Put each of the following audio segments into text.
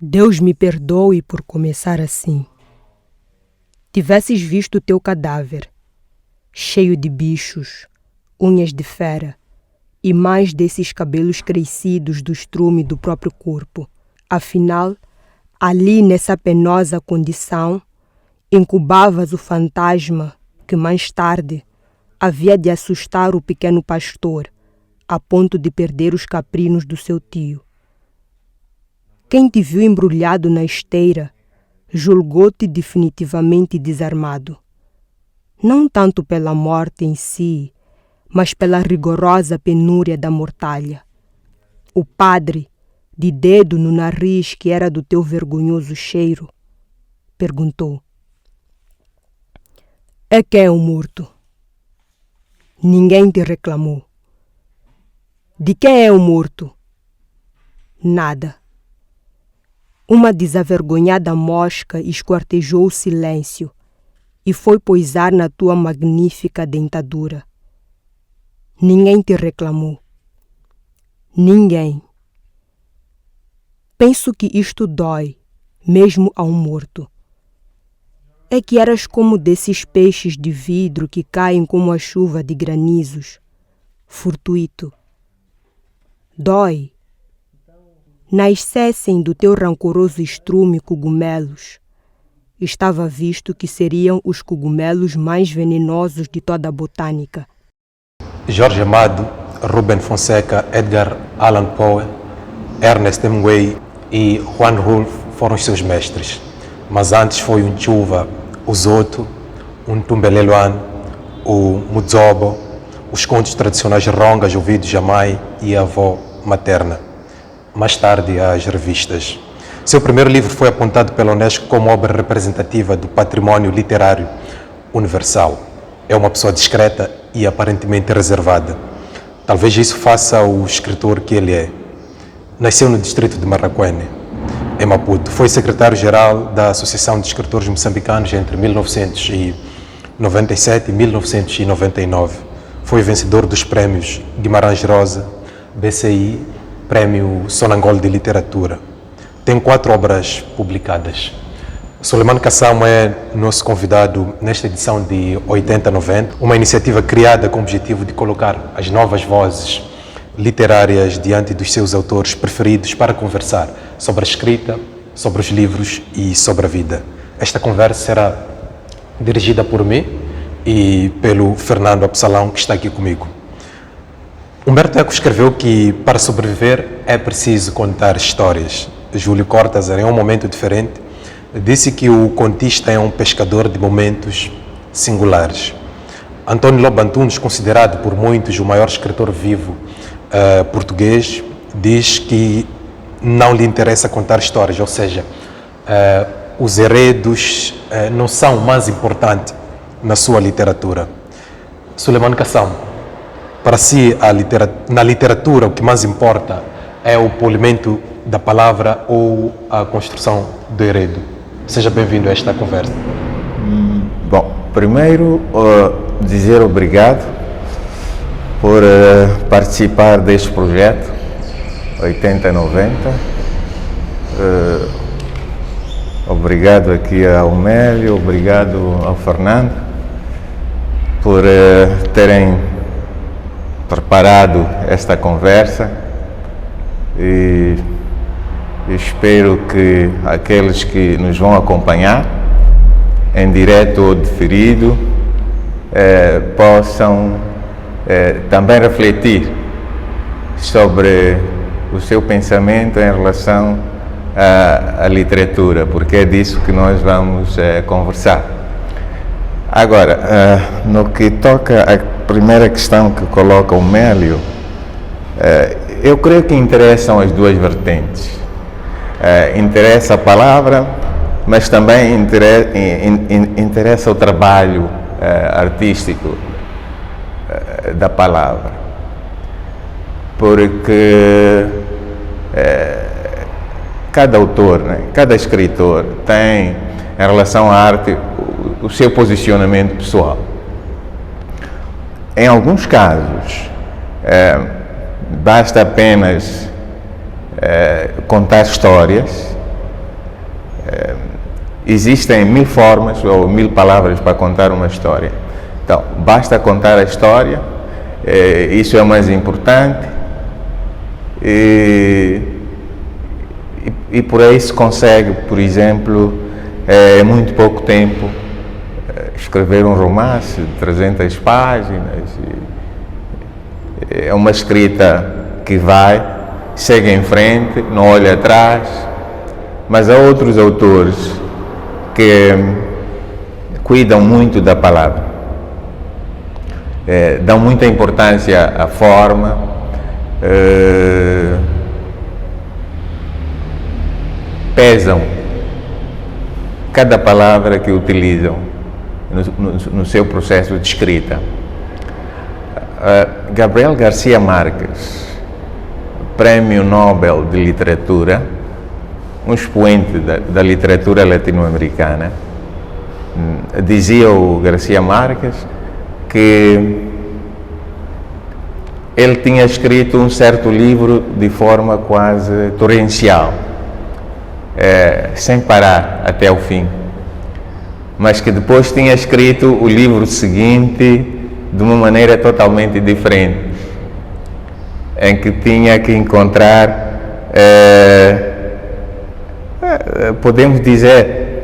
Deus me perdoe por começar assim. Tivesses visto o teu cadáver, cheio de bichos, unhas de fera e mais desses cabelos crescidos do estrume do próprio corpo. Afinal, ali nessa penosa condição, incubavas o fantasma que mais tarde havia de assustar o pequeno pastor, a ponto de perder os caprinos do seu tio. Quem te viu embrulhado na esteira julgou-te definitivamente desarmado. Não tanto pela morte em si, mas pela rigorosa penúria da mortalha. O padre, de dedo no nariz que era do teu vergonhoso cheiro, perguntou: "É quem é o morto?" Ninguém te reclamou. "De quem é o morto?" Nada. Uma desavergonhada mosca esquartejou o silêncio e foi poisar na tua magnífica dentadura. Ninguém te reclamou. Ninguém. Penso que isto dói, mesmo a um morto. É que eras como desses peixes de vidro que caem como a chuva de granizos. Fortuito. Dói. Nascessem do teu rancoroso estrume cogumelos. Estava visto que seriam os cogumelos mais venenosos de toda a botânica. Jorge Amado, Rubem Fonseca, Edgar Allan Poe, Ernest Hemingway e Juan Rulfo foram os seus mestres. Mas antes foi um Chuva, o Zoto, um Tumbeleloan, o Mudzobo, os contos tradicionais rongas ouvidos jamais e a avó materna. Mais tarde, as revistas. Seu primeiro livro foi apontado pela Unesco como obra representativa do património literário universal. É uma pessoa discreta e aparentemente reservada. Talvez isso faça o escritor que ele é. Nasceu no distrito de Marraquene, em Maputo. Foi secretário-geral da Associação de Escritores Moçambicanos entre 1997 e 1999. Foi vencedor dos prémios Guimarães Rosa, BCI, Prémio Sonangol de Literatura. Tem 4 obras publicadas. Suleiman Kassam é nosso convidado nesta edição de 80-90, uma iniciativa criada com o objetivo de colocar as novas vozes literárias diante dos seus autores preferidos para conversar sobre a escrita, sobre os livros e sobre a vida. Esta conversa será dirigida por mim e pelo Fernando Absalão, que está aqui comigo. Humberto Eco escreveu que para sobreviver é preciso contar histórias. Júlio Cortázar, em um momento diferente, disse que o contista é um pescador de momentos singulares. António Lobo Antunes, considerado por muitos o maior escritor vivo português, diz que não lhe interessa contar histórias, ou seja, os enredos não são o mais importante na sua literatura. Suleiman Kassam, para si, na literatura, o que mais importa é o polimento da palavra ou a construção do enredo? Seja bem-vindo a esta conversa. Bom, primeiro dizer obrigado por participar deste projeto 80-90. Obrigado aqui ao Mélio, obrigado ao Fernando por terem preparado esta conversa e espero que aqueles que nos vão acompanhar em direto ou diferido possam também refletir sobre o seu pensamento em relação à literatura, porque é disso que nós vamos conversar. Agora, no que toca à primeira questão que coloca o Mélio, eu creio que interessam as duas vertentes. Interessa a palavra, mas também interessa o trabalho artístico da palavra, porque cada autor, cada escritor tem, em relação à arte, o seu posicionamento pessoal. Em alguns casos, basta apenas contar histórias existem 1000 formas ou 1000 palavras para contar uma história. Então, basta contar a história, isso é o mais importante, e por aí se consegue, por exemplo, em muito pouco tempo, escrever um romance de 300 páginas. É uma escrita que vai, segue em frente, não olha atrás, mas há outros autores que cuidam muito da palavra, dão muita importância à forma, pesam cada palavra que utilizam no seu processo de escrita. Gabriel Garcia Marques, Prêmio Nobel de Literatura, um expoente da literatura latino-americana, dizia o Garcia Marques que ele tinha escrito um certo livro de forma quase torrencial, sem parar até o fim, mas que depois tinha escrito o livro seguinte de uma maneira totalmente diferente, em que tinha que encontrar, podemos dizer,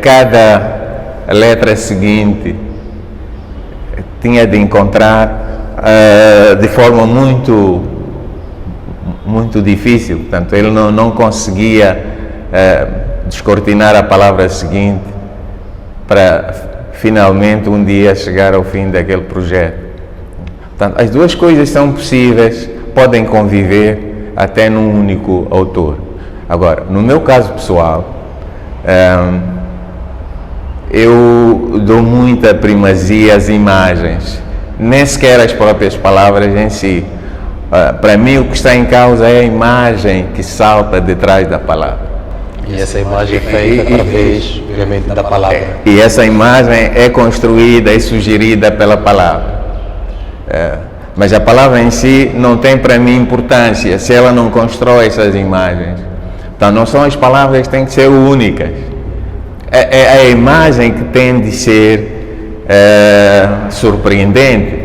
cada letra seguinte tinha de encontrar de forma muito difícil. Portanto, ele não conseguia descortinar a palavra seguinte para finalmente um dia chegar ao fim daquele projeto. Portanto, as duas coisas são possíveis, podem conviver até num único autor. Agora, no meu caso pessoal, eu dou muita primazia às imagens, nem sequer às próprias palavras em si. Para mim, o que está em causa é a imagem que salta de trás da palavra. E essa imagem é feita através, obviamente, da palavra. E essa imagem é construída e sugerida pela palavra. Mas a palavra em si não tem para mim importância se ela não constrói essas imagens. Então, não são as palavras que têm que ser únicas. É a imagem que tem de ser surpreendente.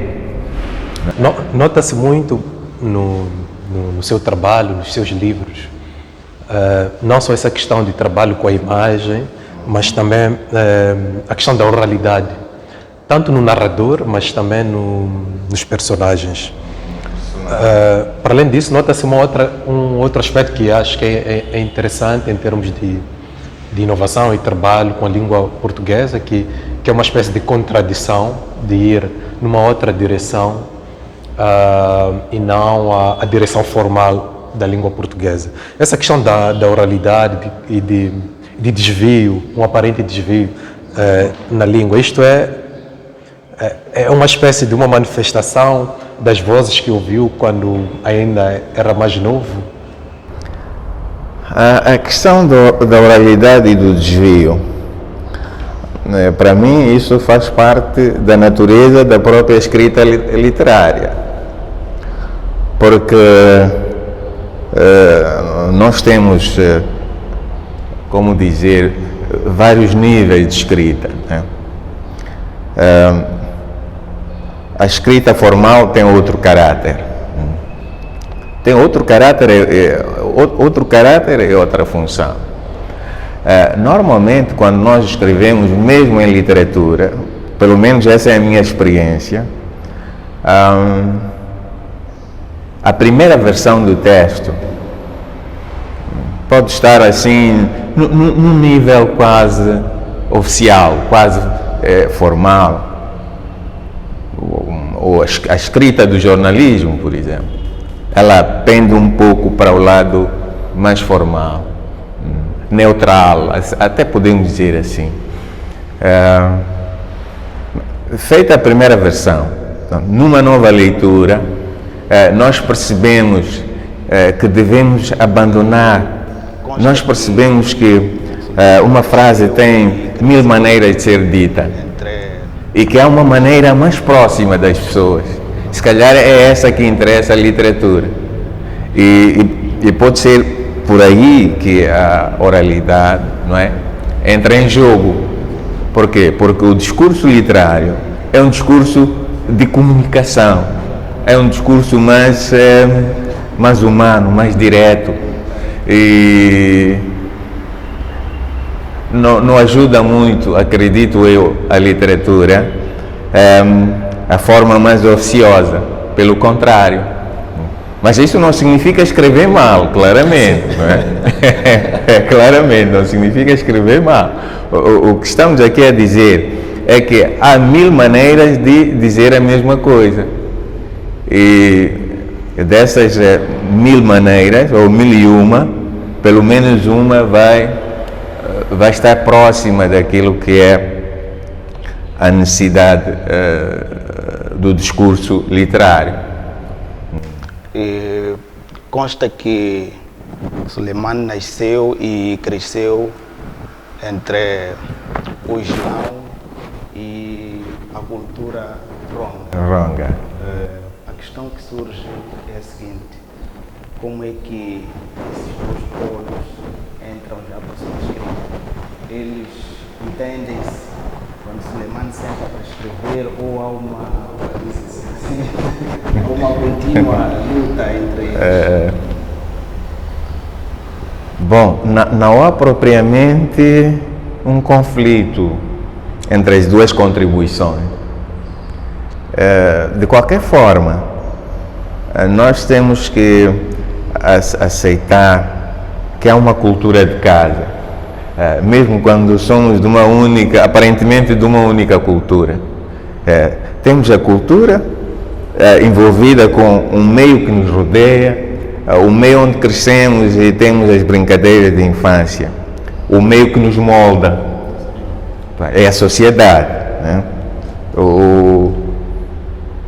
Nota-se muito no seu trabalho, nos seus livros, não só essa questão de trabalho com a imagem, mas também a questão da oralidade, tanto no narrador, mas também nos personagens. Para além disso, nota-se um outro aspecto que acho que é interessante em termos de inovação e trabalho com a língua portuguesa, que é uma espécie de contradição de ir numa outra direção e não a direção formal da língua portuguesa. Essa questão da oralidade e de desvio, um aparente desvio na língua, isto é uma espécie de uma manifestação das vozes que ouviu quando ainda era mais novo? A questão da oralidade e do desvio, para mim, isso faz parte da natureza da própria escrita literária, porque nós temos, como dizer, vários níveis de escrita, né? A escrita formal tem outro caráter. Tem outro caráter e outra função. Normalmente, quando nós escrevemos, mesmo em literatura, pelo menos essa é a minha experiência, a primeira versão do texto pode estar assim, num nível quase oficial, quase formal, ou a escrita do jornalismo, por exemplo. Ela pende um pouco para o lado mais formal, neutral, até podemos dizer assim. Feita a primeira versão, numa nova leitura, nós percebemos que devemos abandonar, nós percebemos que uma frase tem 1000 maneiras de ser dita e que há uma maneira mais próxima das pessoas. Se calhar é essa que interessa a literatura. E pode ser por aí que a oralidade, não é? entra em jogo. Por quê? Porque o discurso literário é um discurso de comunicação, é um discurso mais humano, mais direto, e não ajuda muito, acredito eu, a literatura, a forma mais ociosa, pelo contrário. Mas isso não significa escrever mal, claramente, não é? Claramente, não significa escrever mal. O que estamos aqui a dizer é que há 1000 maneiras de dizer a mesma coisa. E dessas 1000 maneiras, ou 1001, pelo menos uma vai estar próxima daquilo que é a necessidade do discurso literário. E consta que Suleiman nasceu e cresceu entre o Islão e a cultura ronga. A questão que surge é a seguinte: como é que esses dois polos entram já para sua escrita? Eles entendem-se quando Suleiman senta para escrever, ou há uma contínua luta entre eles? Bom, não há propriamente um conflito entre as duas contribuições. De qualquer forma, nós temos que aceitar que há uma cultura de casa, mesmo quando somos aparentemente de uma única cultura. Temos a cultura envolvida com um meio que nos rodeia, o meio onde crescemos e temos as brincadeiras de infância, o meio que nos molda, é a sociedade, né? O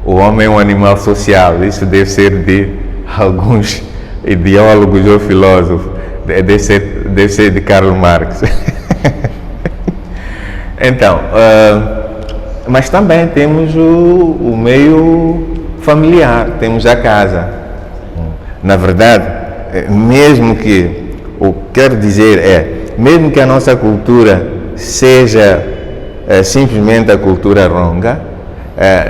homem é um animal social, isso deve ser de alguns ideólogos ou filósofos, deve ser de Karl Marx. Então, mas também temos o meio familiar, temos a casa. Na verdade, mesmo que a nossa cultura seja simplesmente a cultura ronga,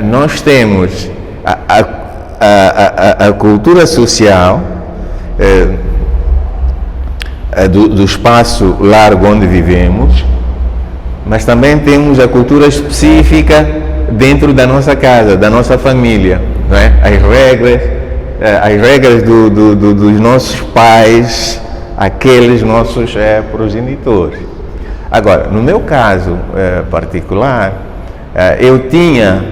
nós temos a cultura social do espaço largo onde vivemos, mas também temos a cultura específica dentro da nossa casa, da nossa família, não é? As regras dos nossos pais, aqueles nossos progenitores. Agora, no meu caso particular, eu tinha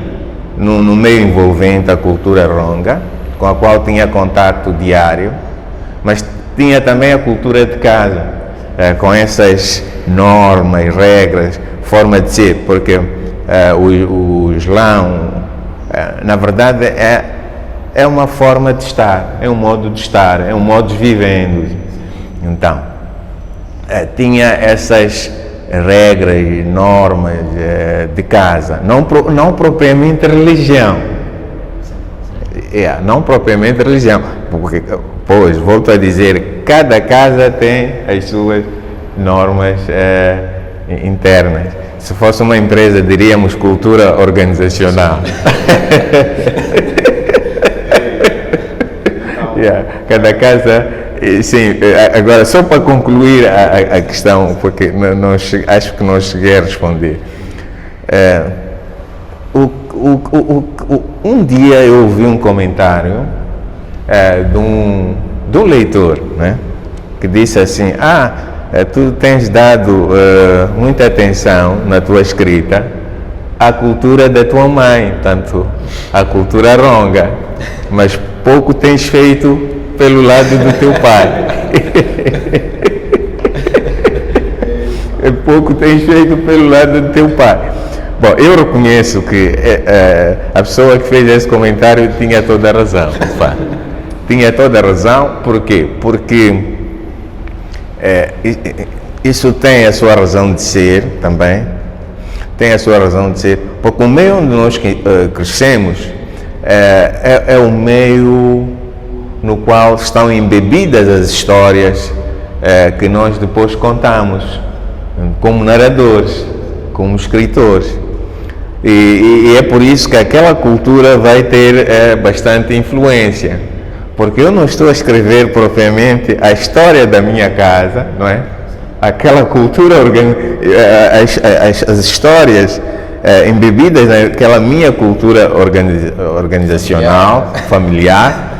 no meio envolvente a cultura ronga, com a qual tinha contato diário, mas tinha também a cultura de casa, com essas normas, regras, forma de ser, porque o Islão, na verdade, é uma forma de estar, é um modo de estar, é um modo de vivendo. Então, tinha essas regras e normas de casa, não propriamente religião. Não propriamente religião, porque, pois, volto a dizer, cada casa tem as suas normas internas. Se fosse uma empresa, diríamos cultura organizacional. Cada casa, sim. Agora, só para concluir a questão, porque acho que não cheguei a responder. Um dia eu ouvi um comentário de um leitor, né, que disse assim: tu tens dado muita atenção na tua escrita à cultura da tua mãe, tanto à cultura ronga, mas pouco tens feito pelo lado do teu pai. Pouco tens feito pelo lado do teu pai. Bom, eu reconheço que a pessoa que fez esse comentário tinha toda a razão. Tinha toda a razão, por quê? Porque isso tem a sua razão de ser também, tem a sua razão de ser, porque o meio onde nós crescemos é o meio no qual estão embebidas as histórias que nós depois contamos. como narradores, como escritores. E é por isso que aquela cultura vai ter bastante influência, porque eu não estou a escrever propriamente a história da minha casa, não é? Aquela cultura, as histórias embebidas naquela minha cultura organizacional, familiar,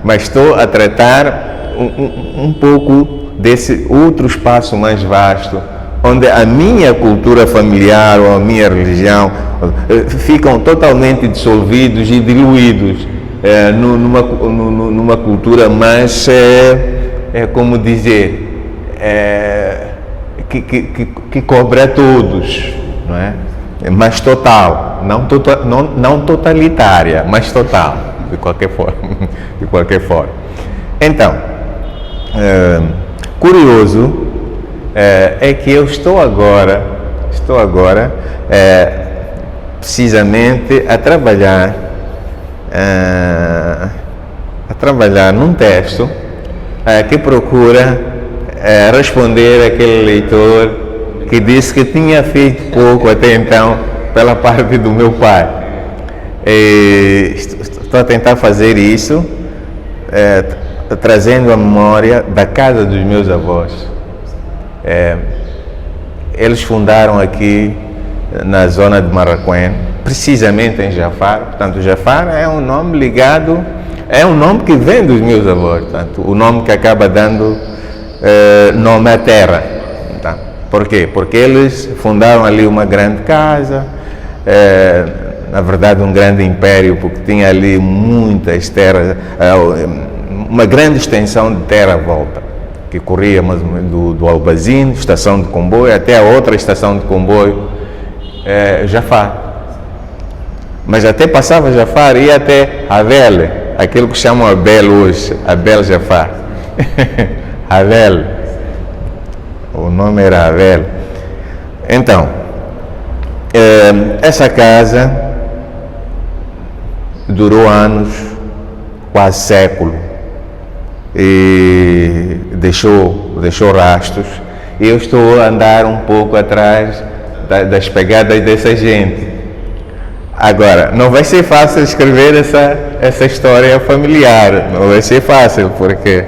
mas estou a tratar um pouco desse outro espaço mais vasto, onde a minha cultura familiar ou a minha religião ficam totalmente dissolvidos e diluídos numa cultura mais, como dizer, que cobre a todos, não é? Mais total, não totalitária, mas total, de qualquer forma. De qualquer forma. Então, curioso é que eu estou agora precisamente a trabalhar num texto que procura responder àquele leitor que disse que tinha feito pouco até então pela parte do meu pai. Estou a tentar fazer isso trazendo a memória da casa dos meus avós. Eles fundaram aqui na zona de Marraquém, precisamente em Jafar. Portanto, Jafar é um nome ligado, é um nome que vem dos meus avós, portanto, o nome que acaba dando nome à terra. Então, por quê? Porque eles fundaram ali uma grande casa, na verdade um grande império, porque tinha ali muitas terras, uma grande extensão de terra à volta, que corria mais ou menos do Albazine, estação de comboio, até a outra estação de comboio, Jafar. Mas até passava Jafar e ia até Havel, aquilo que chamam Abel hoje, Abel Jafar. Havel, o nome era Havel. Então, essa casa durou anos, quase século, e deixou rastros. E eu estou a andar um pouco atrás das pegadas dessa gente. Agora, não vai ser fácil escrever essa história familiar, não vai ser fácil, porque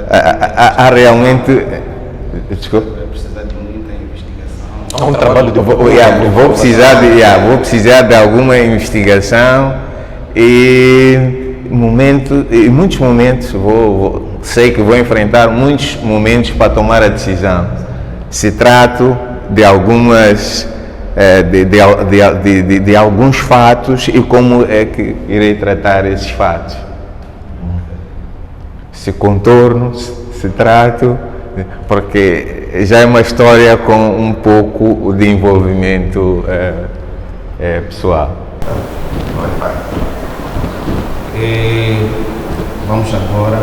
há realmente... Desculpa? Vai precisar de muita investigação. Há um trabalho de... Vou precisar de alguma investigação e muitos momentos, sei que vou enfrentar muitos momentos para tomar a decisão. Se trato de algumas... de alguns fatos e como é que irei tratar esses fatos. Se contorno, se trato, porque já é uma história com um pouco de envolvimento pessoal. Vamos agora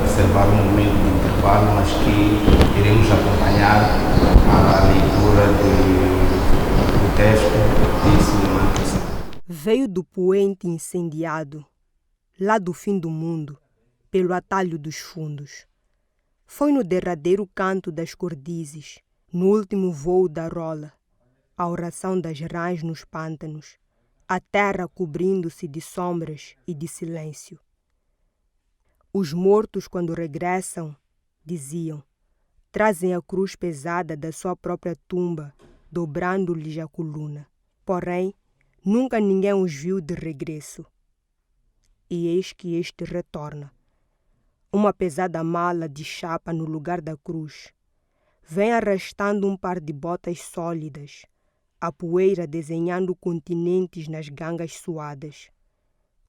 observar um momento de intervalo, mas que iremos acompanhar a leitura do texto de Suleiman Quissé. Veio do poente incendiado, lá do fim do mundo, pelo atalho dos fundos. Foi no derradeiro canto das cordizes, no último vôo da rola, a oração das rãs nos pântanos, a terra cobrindo-se de sombras e de silêncio. Os mortos, quando regressam, diziam, trazem a cruz pesada da sua própria tumba, dobrando-lhes a coluna. Porém, nunca ninguém os viu de regresso. E eis que este retorna. Uma pesada mala de chapa no lugar da cruz. Vem arrastando um par de botas sólidas, a poeira desenhando continentes nas gangas suadas.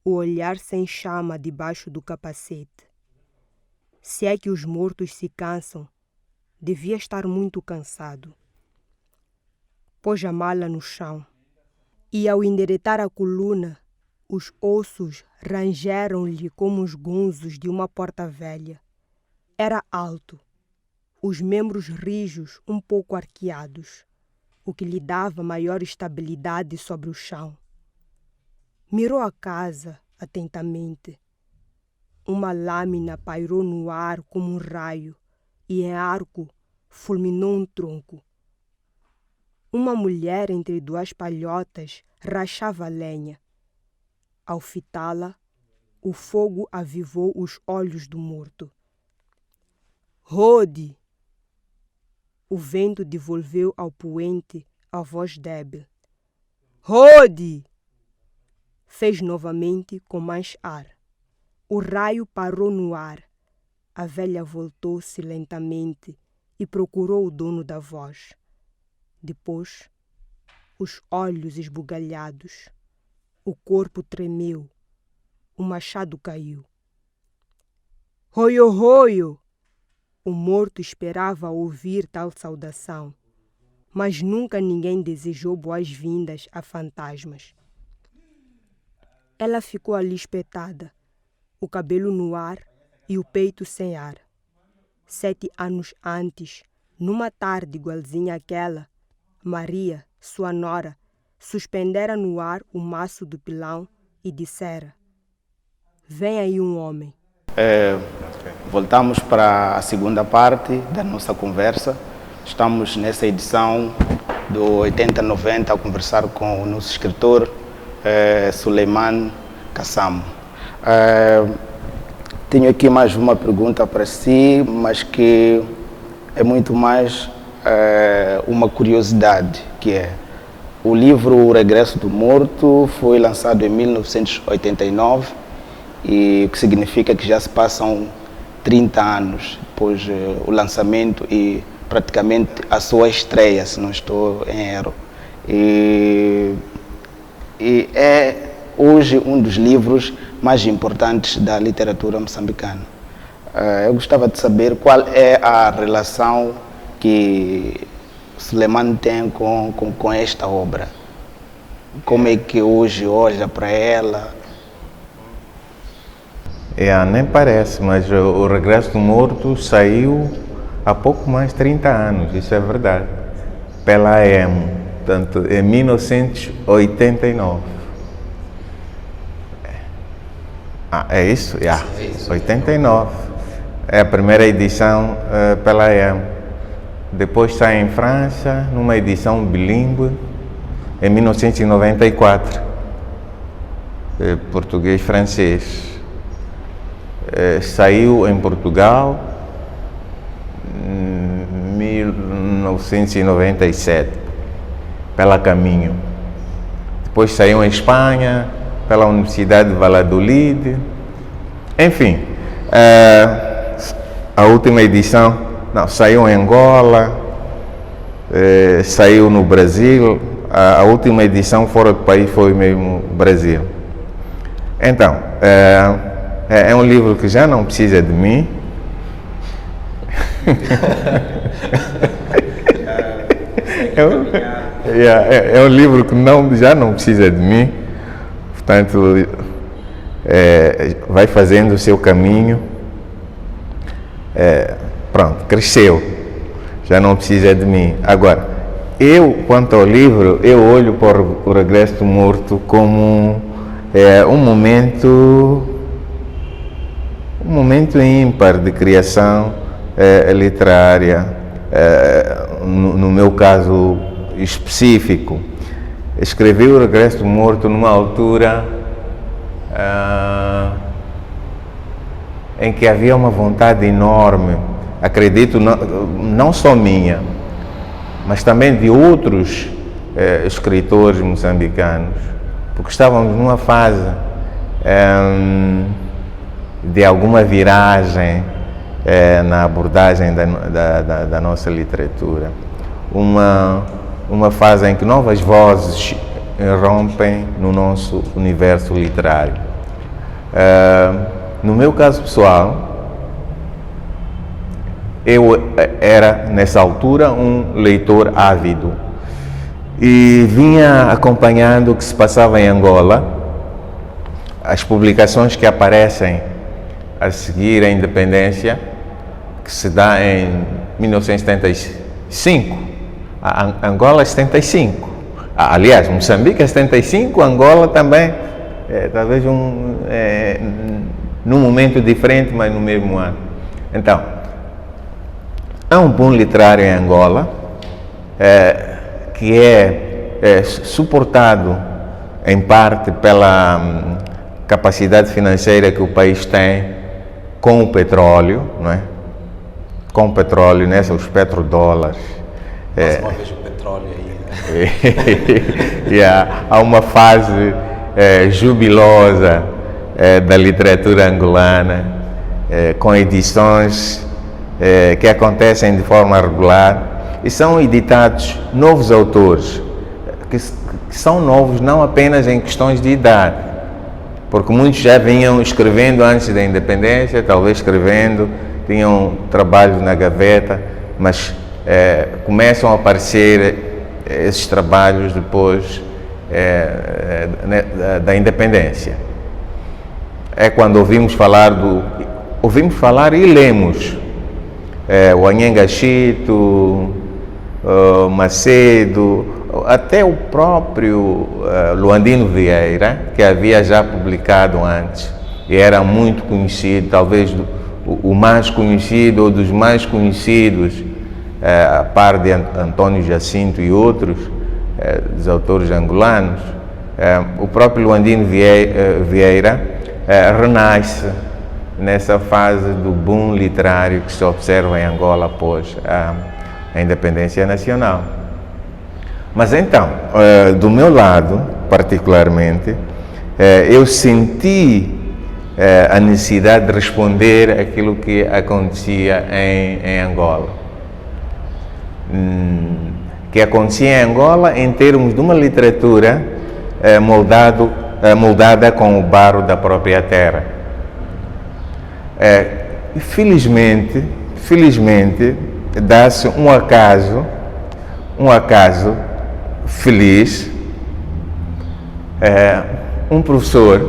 O olhar sem chama debaixo do capacete. Se é que os mortos se cansam, devia estar muito cansado. Pôs a mala no chão e, ao endireitar a coluna, os ossos rangeram-lhe como os gunzos de uma porta velha. Era alto, os membros rijos um pouco arqueados, o que lhe dava maior estabilidade sobre o chão. Mirou a casa atentamente. Uma lâmina pairou no ar como um raio e em arco fulminou um tronco. Uma mulher entre duas palhotas rachava a lenha. Ao fitá-la, o fogo avivou os olhos do morto. Rode! O vento devolveu ao poente a voz débil. Rode! Fez novamente com mais ar. O raio parou no ar. A velha voltou-se lentamente e procurou o dono da voz. Depois, os olhos esbugalhados. O corpo tremeu. O machado caiu. Roio, roio! O morto esperava ouvir tal saudação, mas nunca ninguém desejou boas-vindas a fantasmas. Ela ficou ali espetada, o cabelo no ar e o peito sem ar. 7 anos antes, numa tarde igualzinha àquela, Maria, sua nora, suspendera no ar o maço do pilão e dissera: vem aí um homem. Voltamos para a segunda parte da nossa conversa. Estamos nessa edição do 80-90 a conversar com o nosso escritor Suleiman Kassam. Tenho aqui mais uma pergunta para si, mas que é muito mais uma curiosidade, que é: o livro O Regresso do Morto foi lançado em 1989, e o que significa que já se passam 30 anos depois o lançamento e praticamente a sua estreia, se não estou em erro. E é hoje um dos livros mais importantes da literatura moçambicana. Eu gostava de saber qual é a relação que Suleiman tem com esta obra. Como é que hoje olha para ela? Nem parece, mas o Regresso do Morto saiu há pouco mais de 30 anos, isso é verdade, pela AM, portanto, em 1989. É isso? 89. É a primeira edição pela AM. Depois sai em França, numa edição bilíngue, em 1994, português-francês. Saiu em Portugal em 1997, pela Caminho. Depois saiu em Espanha, pela Universidade de Valladolid. Enfim, a última edição saiu em Angola, saiu no Brasil. A última edição fora do país foi mesmo Brasil. Então, é um livro que já não precisa de mim. É um livro que já não precisa de mim. Portanto, vai fazendo o seu caminho. Pronto, cresceu. Já não precisa de mim. Agora, quanto ao livro, eu olho para o Regresso do Morto como um momento ímpar de criação literária, no meu caso específico. Escrevi o Regresso do Morto numa altura em que havia uma vontade enorme, acredito, não só minha, mas também de outros escritores moçambicanos, porque estávamos numa fase de alguma viragem na abordagem da nossa literatura. Uma fase em que novas vozes irrompem no nosso universo literário. No meu caso pessoal, eu era, nessa altura, um leitor ávido e vinha acompanhando o que se passava em Angola, as publicações que aparecem a seguir a independência, que se dá em 1975, Angola é 75, aliás, Moçambique é 75, Angola também, talvez num momento diferente, mas no mesmo ano. Então, há um boom literário em Angola que é suportado em parte pela capacidade financeira que o país tem com o petróleo, não é? Com o petróleo, né? Os petrodólares. Mais uma vez o petróleo aí. Há uma fase jubilosa da literatura angolana, com edições que acontecem de forma regular e são editados novos autores, que são novos não apenas em questões de idade, porque muitos já vinham escrevendo antes da independência, talvez tinham trabalhos na gaveta, mas começam a aparecer esses trabalhos depois da independência. É quando ouvimos falar e lemos o Anhenga Chito, Macedo, até o próprio Luandino Vieira, que havia já publicado antes e era muito conhecido, talvez o mais conhecido ou dos mais conhecidos, a par de Antônio Jacinto e outros dos autores angolanos. O próprio Luandino Vieira renasce nessa fase do boom literário que se observa em Angola após a independência nacional. Mas então, do meu lado, particularmente, eu senti a necessidade de responder aquilo que acontecia em Angola. Que acontecia em Angola em termos de uma literatura moldada com o barro da própria terra. Felizmente, dá-se um acaso feliz. Um professor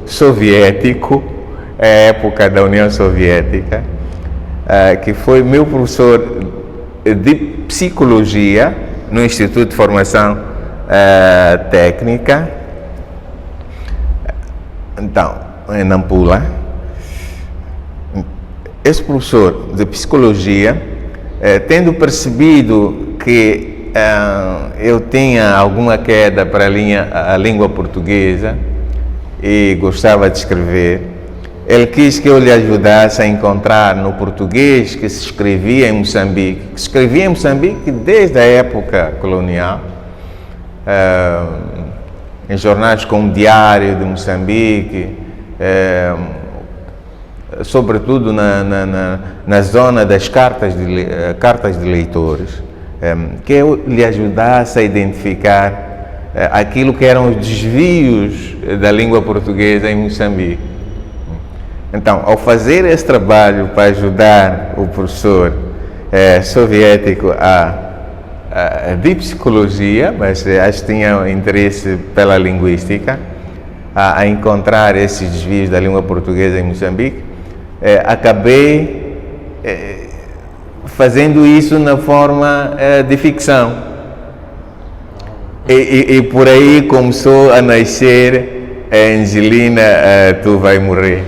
soviético, época da União Soviética, que foi meu professor de psicologia no Instituto de Formação Técnica, então, em Nampula. Esse professor de psicologia, tendo percebido que eu tinha alguma queda para a língua portuguesa e gostava de escrever, ele quis que eu lhe ajudasse a encontrar no português que se escrevia em Moçambique, desde a época colonial, em jornais como o Diário de Moçambique, sobretudo na zona das cartas de leitores, que eu lhe ajudasse a identificar aquilo que eram os desvios da língua portuguesa em Moçambique. Então, ao fazer esse trabalho para ajudar o professor soviético de psicologia, mas acho que tinha interesse pela linguística, a encontrar esses desvios da língua portuguesa em Moçambique, acabei fazendo isso na forma de ficção. E por aí começou a nascer a Angelina, Tu Vai Morrer.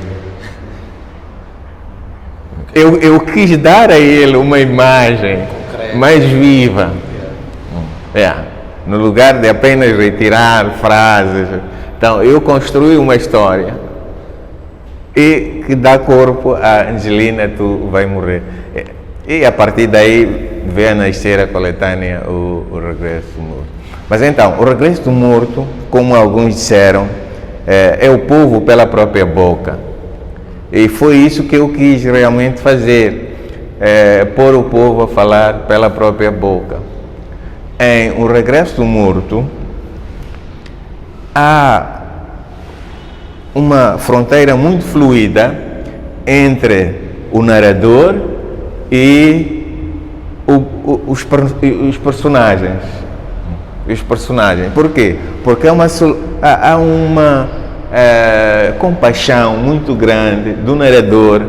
Eu quis dar a ele uma imagem mais viva. No lugar de apenas retirar frases. Então, eu construí uma história e que dá corpo a Angelina, Tu Vai Morrer. E a partir daí veio a nascer a coletânea o Regresso do Morto. Mas então, o Regresso do Morto, como alguns disseram, é o povo pela própria boca. E foi isso que eu quis realmente fazer, pôr o povo a falar pela própria boca. Em O Regresso do Morto, há uma fronteira muito fluida entre o narrador e os personagens. Por quê? Porque há uma compaixão muito grande do narrador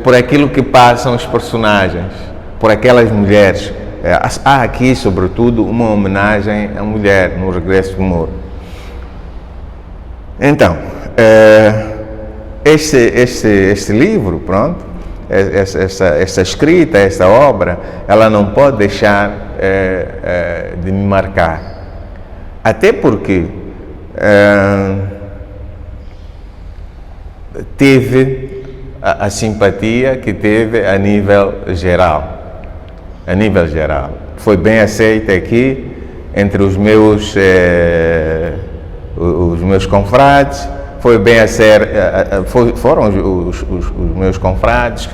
por aquilo que passam os personagens, por aquelas mulheres. Há aqui, sobretudo, uma homenagem à mulher no Regresso do Morto. Então, este livro, pronto, essa escrita, essa obra, ela não pode deixar de me marcar. Até porque teve a simpatia que teve a nível geral. A nível geral. Foi bem aceita aqui entre os meus confrades, foi bem foram os meus confrades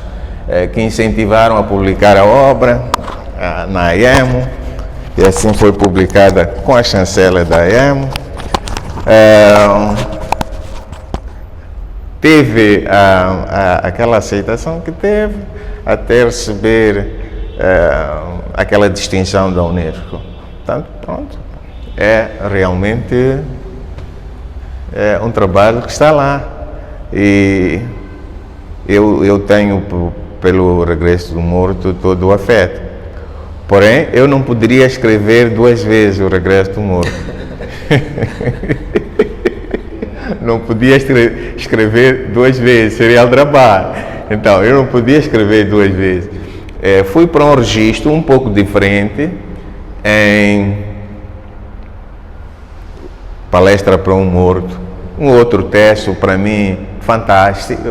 que incentivaram a publicar a obra na AEMO, e assim foi publicada com a chancela da AEMO. Teve aquela aceitação que teve até receber aquela distinção da Unesco. Portanto, pronto, é realmente um trabalho que está lá, e eu tenho pelo Regresso do Morto todo o afeto. Porém, eu não poderia escrever 2 vezes o Regresso do Morto. Não podia escrever 2 vezes, seria o trabalho. Então, eu não podia escrever 2 vezes. Fui para um registro um pouco diferente, em Palestra para um Morto, um outro texto para mim fantástico,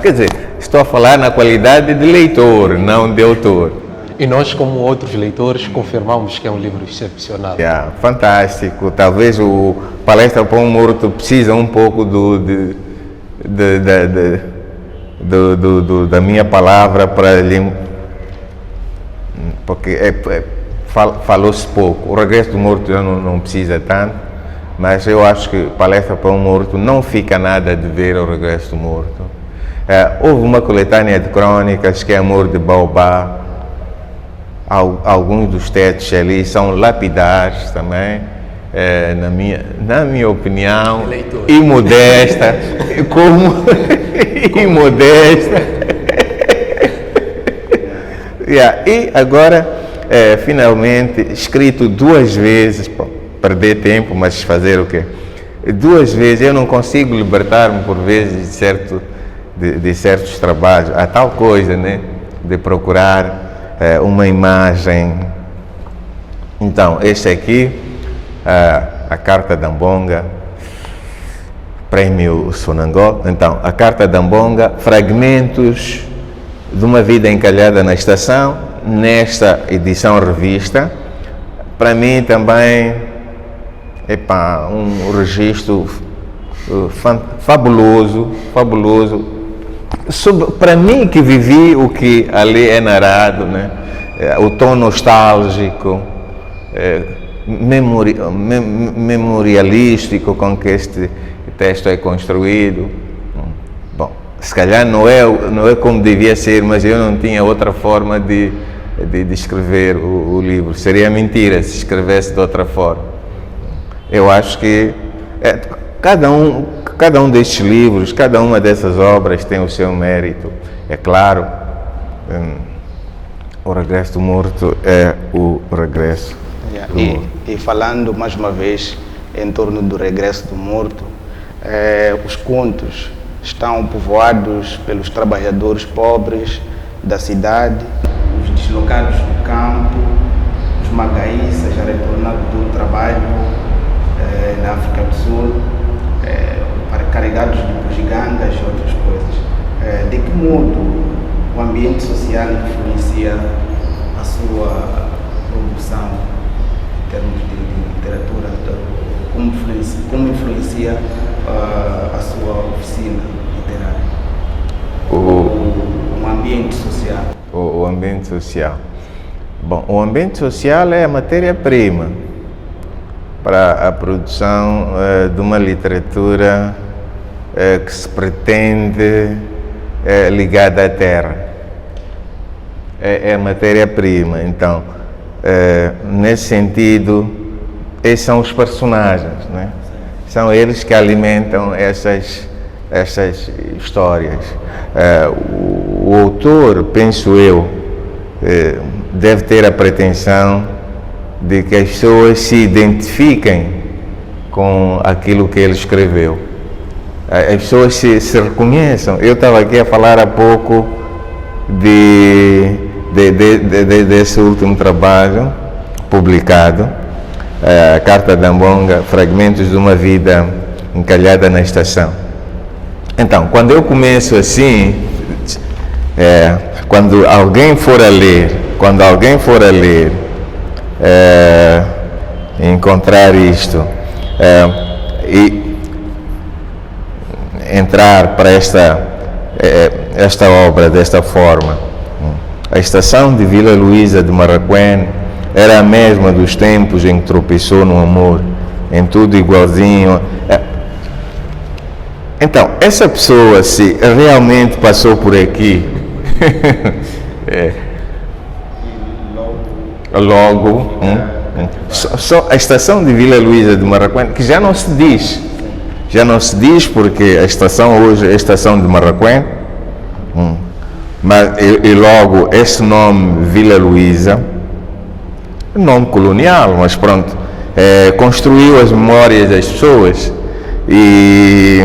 quer dizer, estou a falar na qualidade de leitor, não de autor. E nós, como outros leitores, confirmamos que é um livro excepcional. Fantástico. Talvez o Palestra para um Morto precisa um pouco da minha palavra para lhe, porque falou-se pouco. O Regresso do Morto já não precisa tanto, mas eu acho que Palestra para um Morto não fica nada de ver o Regresso do Morto. Houve uma coletânea de crônicas que é Amor de Baobá. Alguns dos textos ali são lapidares também, na minha opinião, imodesta, imodesta. E agora, finalmente, escrito 2 vezes, perder tempo, mas fazer o quê? 2 vezes, eu não consigo libertar-me por vezes de certos trabalhos. Há tal coisa, né, de procurar uma imagem. Então, este aqui, a Carta da Ambonga, Prémio Sonangol. Então, a Carta da Ambonga, fragmentos de uma vida encalhada na estação, nesta edição revista. Para mim também, um registro fabuloso. Para mim que vivi o que ali é narrado, né? O tom nostálgico, memorialístico com que este texto é construído. Bom, se calhar não é como devia ser, mas eu não tinha outra forma de escrever o livro. Seria mentira se escrevesse de outra forma. Eu acho que cada um destes livros, cada uma dessas obras tem o seu mérito. É claro, o Regresso do Morto é o Regresso do Morto. E falando mais uma vez em torno do Regresso do Morto, os contos estão povoados pelos trabalhadores pobres da cidade, os deslocados do campo, os magaíças já retornados do trabalho na África do Sul, carregados de bugigangas e outras coisas. De que modo o ambiente social influencia a sua produção em termos de literatura? Como influencia a sua oficina literária? O ambiente social. O ambiente social. Bom, o ambiente social é a matéria-prima para a produção de uma literatura que se pretende ligada à terra. É a matéria-prima. Então, nesse sentido, esses são os personagens, né? São eles que alimentam essas histórias. O autor, penso eu, deve ter a pretensão de que as pessoas se identifiquem com aquilo que ele escreveu. as pessoas se reconheçam. Eu estava aqui a falar há pouco desse último trabalho publicado, a Carta de Ambonga, Fragmentos de uma Vida Encalhada na Estação. Então, quando eu começo assim, quando alguém for a ler, encontrar isto e entrar para esta obra desta forma. A estação de Vila Luísa de Marraquém era a mesma dos tempos em que tropeçou no amor, em tudo igualzinho. Então, essa pessoa, se realmente passou por aqui, logo, só a estação de Vila Luísa de Marraquém, que já não se diz porque a estação hoje é a estação de Marraquém, mas e logo esse nome Vila Luísa, nome colonial, mas pronto, construiu as memórias das pessoas, e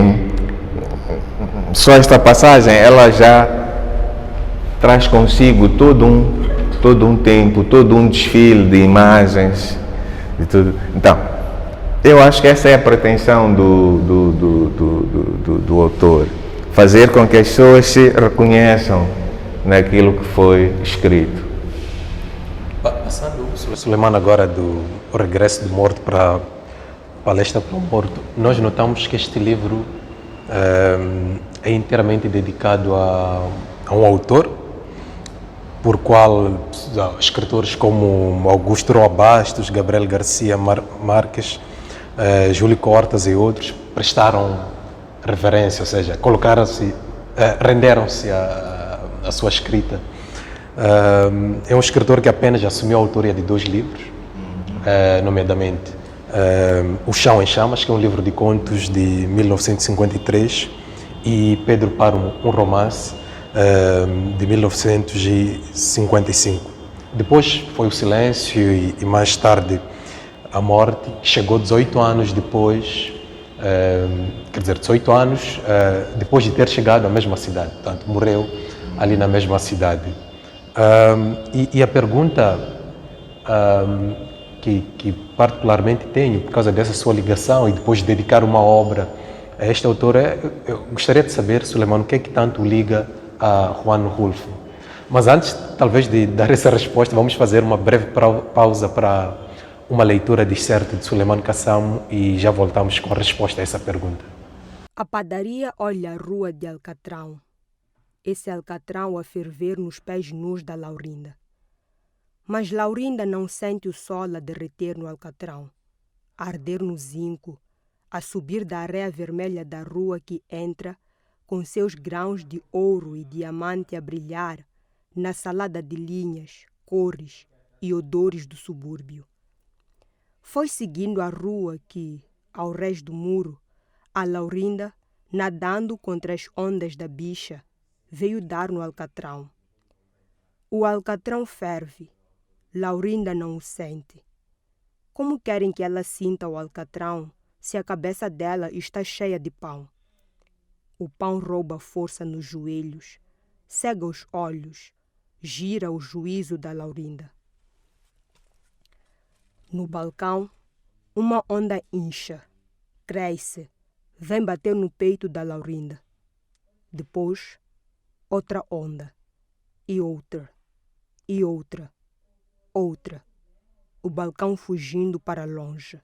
só esta passagem ela já traz consigo todo um tempo, todo um desfile de imagens e tudo. Então, eu acho que essa é a pretensão do autor, fazer com que as pessoas se reconheçam naquilo que foi escrito. Passando, Suleiman, agora do Regresso do Morto para a Palestra para o Morto, nós notamos que este livro é inteiramente dedicado a um autor, por qual escritores como Augusto Roa Bastos, Gabriel Garcia Marques, Júlio Cortas e outros prestaram reverência, ou seja, renderam-se à sua escrita. É um escritor que apenas assumiu a autoria de 2 livros, nomeadamente O Chão em Chamas, que é um livro de contos de 1953, e Pedro Páramo, um romance de 1955. Depois foi o silêncio e mais tarde a morte. Chegou 18 anos depois, 18 anos depois de ter chegado à mesma cidade, portanto morreu ali na mesma cidade. E a pergunta que particularmente tenho, por causa dessa sua ligação e depois de dedicar uma obra a este autor, eu gostaria de saber, Suleiman, o que é que tanto liga a Juan Rulfo? Mas antes, talvez, de dar essa resposta, vamos fazer uma breve pausa para uma leitura de excerto de Suleiman Kassamo e já voltamos com a resposta a essa pergunta. A padaria olha a rua de alcatrão, esse alcatrão a ferver nos pés nus da Laurinda. Mas Laurinda não sente o sol a derreter no alcatrão, a arder no zinco, a subir da areia vermelha da rua que entra, com seus grãos de ouro e diamante a brilhar, na salada de linhas, cores e odores do subúrbio. Foi seguindo a rua que, ao rés do muro, a Laurinda, nadando contra as ondas da bicha, veio dar no alcatrão. O alcatrão ferve, Laurinda não o sente. Como querem que ela sinta o alcatrão se a cabeça dela está cheia de pão? O pão rouba força nos joelhos, cega os olhos, gira o juízo da Laurinda. No balcão, uma onda incha, cresce, vem bater no peito da Laurinda. Depois, outra onda, e outra, e outra, outra, o balcão fugindo para longe.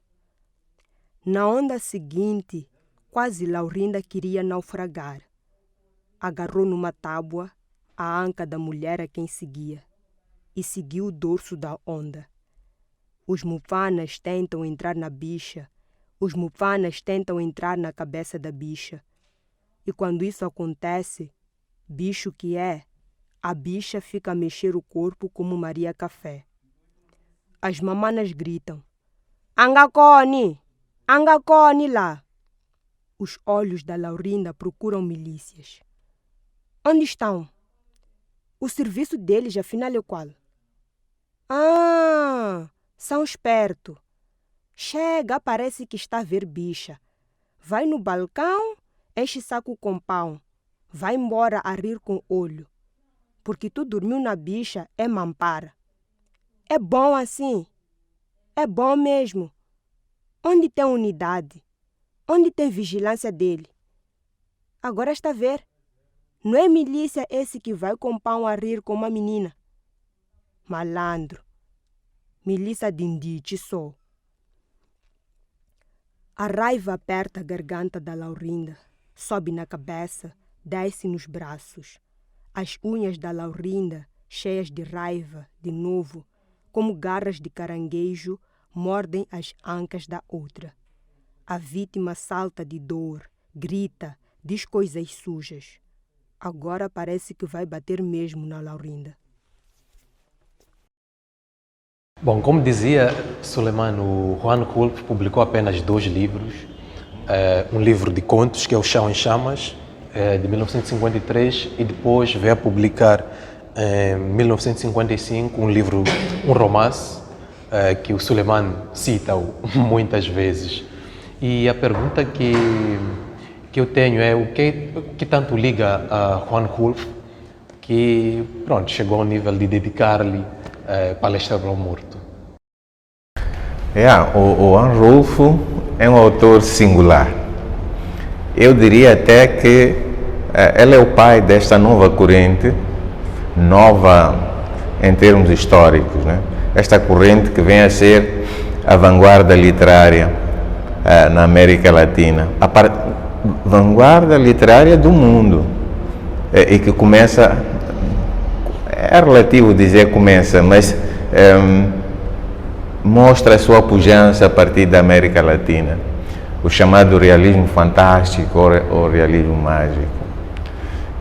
Na onda seguinte, quase Laurinda queria naufragar. Agarrou numa tábua a anca da mulher a quem seguia e seguiu o dorso da onda. Os mufanas tentam entrar na bicha, os mufanas tentam entrar na cabeça da bicha. E quando isso acontece, bicho que é, a bicha fica a mexer o corpo como Maria Café. As mamanas gritam: Angacone! Angacone lá! Os olhos da Laurinda procuram milícias. Onde estão? O serviço deles, afinal, é qual? Ah, são espertos. Chega, parece que está a ver bicha. Vai no balcão, este saco com pão, vai embora a rir com olho, porque tu dormiu na bicha é mampara. É bom assim, é bom mesmo. Onde tem unidade? Onde tem vigilância dele? Agora está a ver. Não é milícia esse que vai com pão a rir com uma menina. Malandro. Milícia de indite só. A raiva aperta a garganta da Laurinda, sobe na cabeça, desce nos braços. As unhas da Laurinda, cheias de raiva, de novo, como garras de caranguejo, mordem as ancas da outra. A vítima salta de dor, grita, diz coisas sujas. Agora parece que vai bater mesmo na Laurinda. Bom, como dizia Suleiman, o Juan Rulfo publicou apenas 2 livros. Um livro de contos, que é O Chão em Chamas, de 1953, e depois veio a publicar, em 1955, um romance, que o Suleiman cita muitas vezes. E a pergunta que eu tenho é o que tanto liga a Juan Rulfo que, pronto, chegou ao nível de dedicar-lhe Palestra ao Morto. O Juan Rulfo é um autor singular. Eu diria até que ele é o pai desta nova corrente, nova em termos históricos, né? Esta corrente que vem a ser a vanguarda literária na América Latina, a vanguarda literária do mundo, e que começa, é relativo dizer começa, mas mostra a sua pujança a partir da América Latina, o chamado realismo fantástico ou realismo mágico,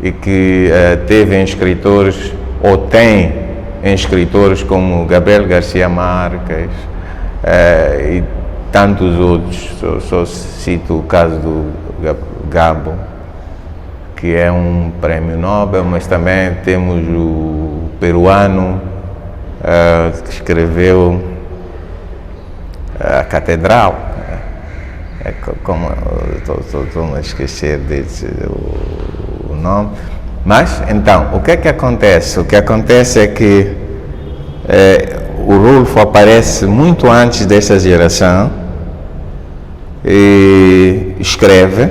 e que teve em escritores, ou tem em escritores como Gabriel Garcia Marques e tantos outros. Só cito o caso do Gabo, que é um prêmio Nobel, mas também temos o peruano que escreveu a Catedral. Como estou a esquecer o nome. Mas, então, o que é que acontece? O que acontece é que o Rulfo aparece muito antes dessa geração e escreve.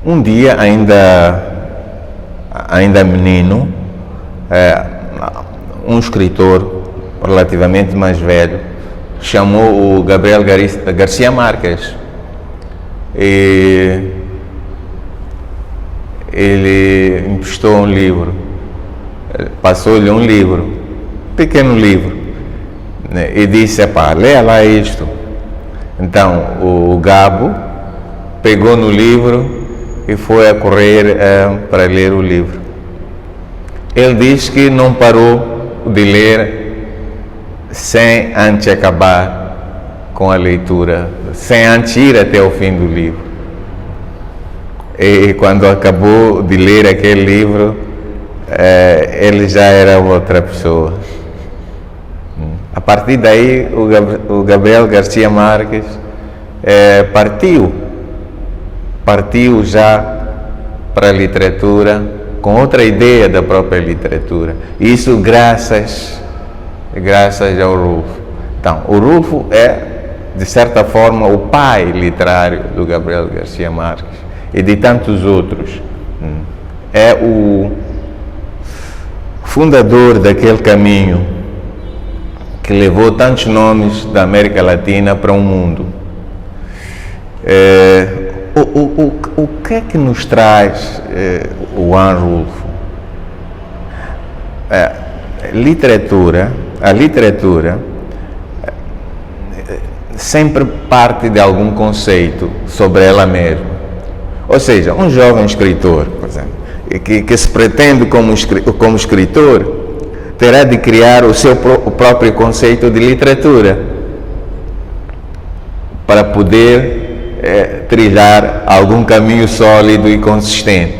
Um dia, ainda menino, um escritor relativamente mais velho chamou o Gabriel Garcia Marques e ele emprestou um livro, passou-lhe um livro, pequeno livro, né, e disse: leia lá isto. Então o Gabo pegou no livro e foi a correr para ler o livro. Ele diz que não parou de ler sem antes acabar com a leitura, sem antes ir até o fim do livro. E quando acabou de ler aquele livro, ele já era outra pessoa. A partir daí, o Gabriel Garcia Marques partiu já para a literatura com outra ideia da própria literatura. Isso graças ao Rulfo. Então, o Rulfo é, de certa forma, o pai literário do Gabriel Garcia Marques e de tantos outros. É o fundador daquele caminho que levou tantos nomes da América Latina para o mundo. O que é que nos traz o Juan Rulfo? A literatura sempre parte de algum conceito sobre ela mesma. Ou seja, um jovem escritor, por exemplo, que se pretende como escritor, terá de criar o seu próprio conceito de literatura para poder trilhar algum caminho sólido e consistente.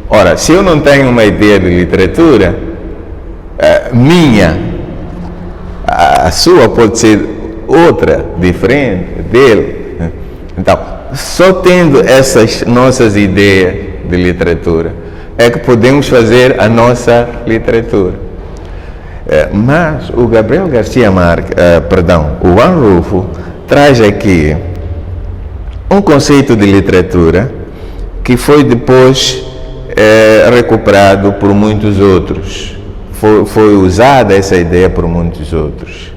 Ora, se eu não tenho uma ideia de literatura, a sua pode ser outra, diferente dele. Então, Só tendo essas nossas ideias de literatura é que podemos fazer a nossa literatura. Mas o Gabriel Garcia Marques, o Juan Rulfo, traz aqui um conceito de literatura que foi depois recuperado por muitos outros. Foi usada essa ideia por muitos outros.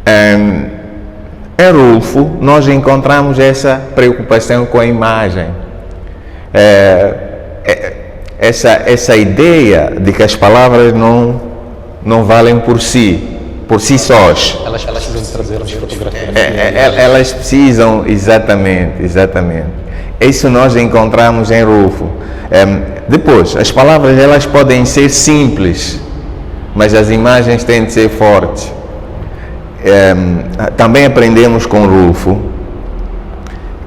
Em Rulfo, nós encontramos essa preocupação com a imagem. Essa ideia de que as palavras não valem por si sós. Elas precisam trazer as fotografias. Elas precisam, exatamente. Isso nós encontramos em Rulfo. Depois, as palavras elas podem ser simples, mas as imagens têm de ser fortes. Também aprendemos com Rulfo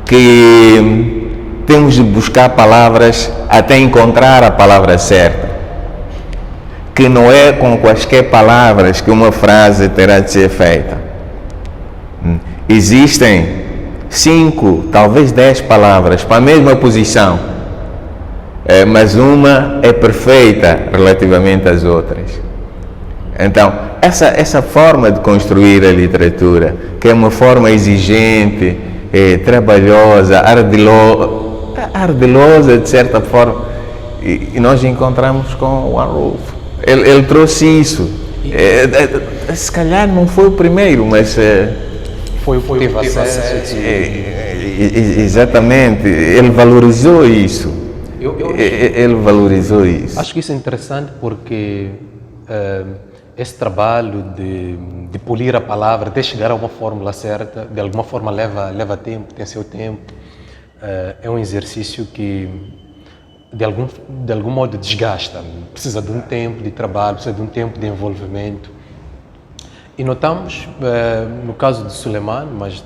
que temos de buscar palavras até encontrar a palavra certa, que não é com quaisquer palavras que uma frase terá de ser feita. Existem 5, talvez 10 palavras para a mesma posição, mas uma é perfeita relativamente às outras. Então, essa forma de construir a literatura, que é uma forma exigente, trabalhosa, ardilosa de certa forma, e nós encontramos com o Juan Rulfo. Ele trouxe isso. Se calhar não foi o primeiro, mas foi o que teve acesso. Exatamente, ele valorizou isso. Ele valorizou isso. Acho que isso é interessante porque esse trabalho de polir a palavra, de chegar a uma fórmula certa, de alguma forma leva tempo, tem seu tempo. É um exercício que de algum modo desgasta, precisa de um tempo de trabalho, precisa de um tempo de envolvimento. E notamos, no caso de Suleiman, mas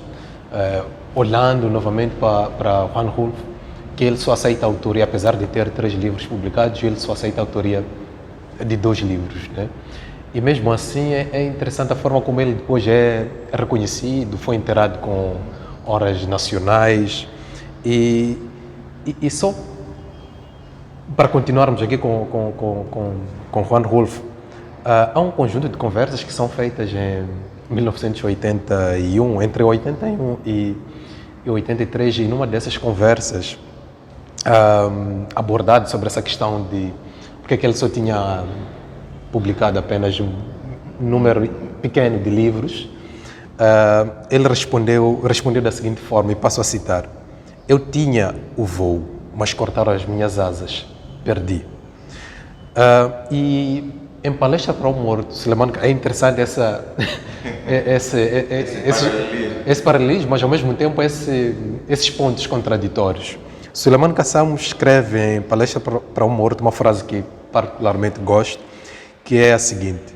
olhando novamente para Juan Rulfo, que ele só aceita a autoria, apesar de ter 3 livros publicados, ele só aceita a autoria de 2 livros, né? E mesmo assim é interessante a forma como ele depois é reconhecido, foi inteirado com honras nacionais e só para continuarmos aqui com Juan Rulfo, há um conjunto de conversas que são feitas em 1981, entre 81 e 83, e numa dessas conversas abordado sobre essa questão de porque é que ele só tinha publicado apenas um número pequeno de livros, ele respondeu da seguinte forma, e passo a citar: eu tinha o voo, mas cortaram as minhas asas, perdi. E em Palestra para o Morto, Suleiman, é interessante esse paralelismo, mas ao mesmo tempo esses pontos contraditórios. Suleiman Kassam escreve em Palestra para o Morto uma frase que particularmente gosto, que é a seguinte: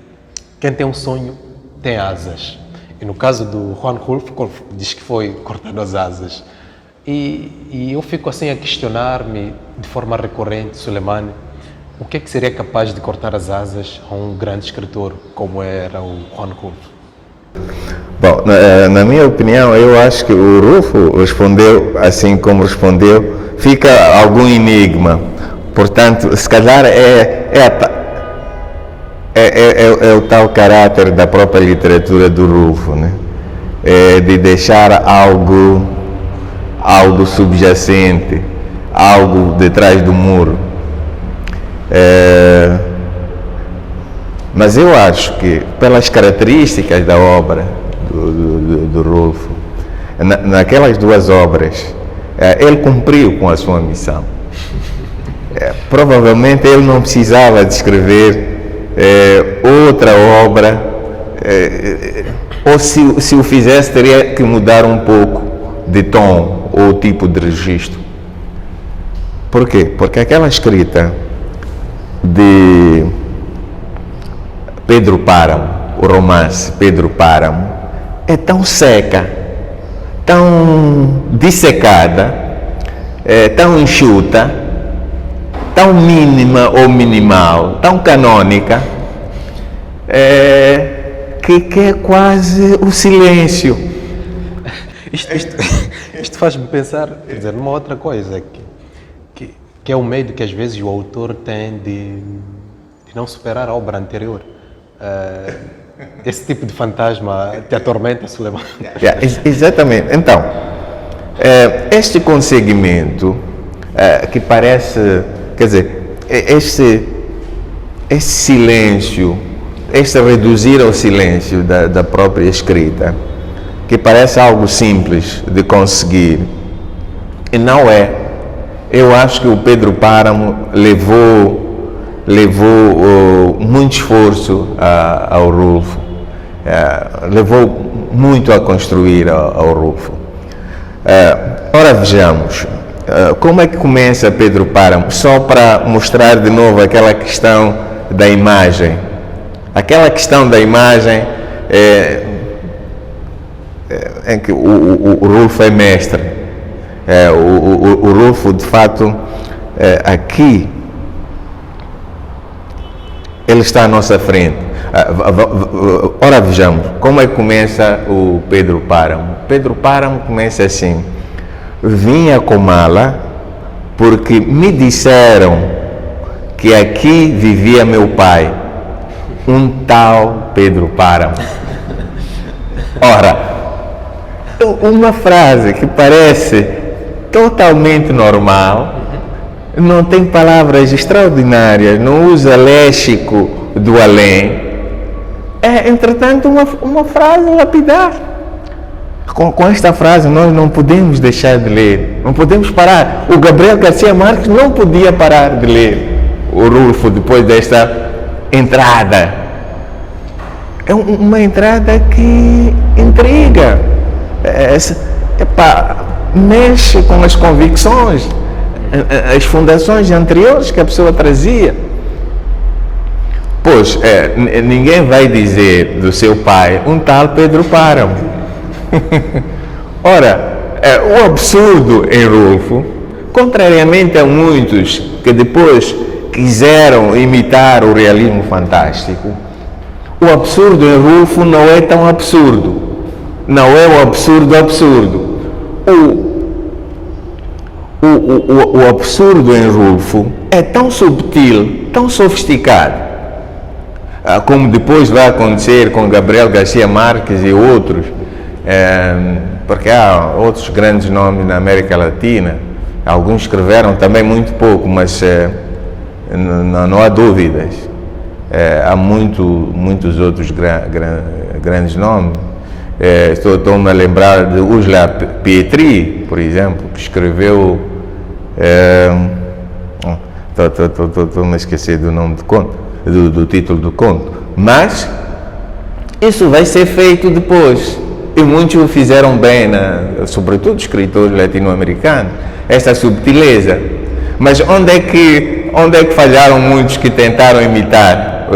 quem tem um sonho tem asas. E no caso do Juan Rulfo, diz que foi cortado as asas. E eu fico assim a questionar-me de forma recorrente, Suleiman, o que é que seria capaz de cortar as asas a um grande escritor como era o Juan Rulfo? Bom, na minha opinião, eu acho que o Rulfo respondeu assim como respondeu, fica algum enigma. Portanto, se calhar é o tal caráter da própria literatura do Rulfo, né? De deixar algo subjacente, algo detrás do muro. Mas eu acho que, pelas características da obra do Rulfo, naquelas 2 obras, ele cumpriu com a sua missão. Provavelmente ele não precisava de escrever outra obra, ou se o fizesse teria que mudar um pouco de tom ou tipo de registro. Por quê? Porque aquela escrita de Pedro Páramo, o romance Pedro Páramo, é tão seca, tão dissecada, tão enxuta, tão mínima ou minimal, tão canônica, que é quase o silêncio. Isto faz-me pensar, quer dizer, numa outra coisa, que é o medo que às vezes o autor tem de não superar a obra anterior. Esse tipo de fantasma te atormenta, Suleiman? Exatamente. Então, este conseguimento que parece, quer dizer, este silêncio, este reduzir ao silêncio da própria escrita, que parece algo simples de conseguir, e não é. Eu acho que o Pedro Páramo levou muito esforço ao Rulfo, levou muito a construir ao Rulfo. Ora, vejamos, como é que começa Pedro Páramo? Só para mostrar de novo aquela questão da imagem. Aquela questão da imagem em que o Rulfo é mestre. O Rulfo, de fato, aqui, ele está à nossa frente. Ora, vejamos, como é que começa o Pedro Páramo? Pedro Páramo começa assim: vim a Comala porque me disseram que aqui vivia meu pai, um tal Pedro Páramo. Ora, uma frase que parece totalmente normal, não tem palavras extraordinárias, não usa léxico do além, é, entretanto, uma frase lapidar. Com esta frase nós não podemos deixar de ler, não podemos parar. O Gabriel Garcia Marques não podia parar de ler o Rulfo depois desta entrada. É uma entrada que intriga, mexe com as convicções, as fundações anteriores que a pessoa trazia. Pois, ninguém vai dizer do seu pai um tal Pedro Páramo. Ora, o absurdo em Rulfo, contrariamente a muitos que depois quiseram imitar o realismo fantástico, o absurdo em Rulfo não é tão absurdo. Não é o absurdo. O absurdo em Rulfo é tão subtil, tão sofisticado, como depois vai acontecer com Gabriel Garcia Marques e outros, porque há outros grandes nomes na América Latina. Alguns escreveram também muito pouco, mas não há dúvidas. Há muitos outros grandes nomes. Estou-me a lembrar de Ursula Pietri, por exemplo, que escreveu... Estou-me a esquecer do nome do conto, do título do conto. Mas isso vai ser feito depois. E muitos o fizeram bem, sobretudo escritores latino-americanos, essa subtileza. Mas onde é que falharam muitos que tentaram imitar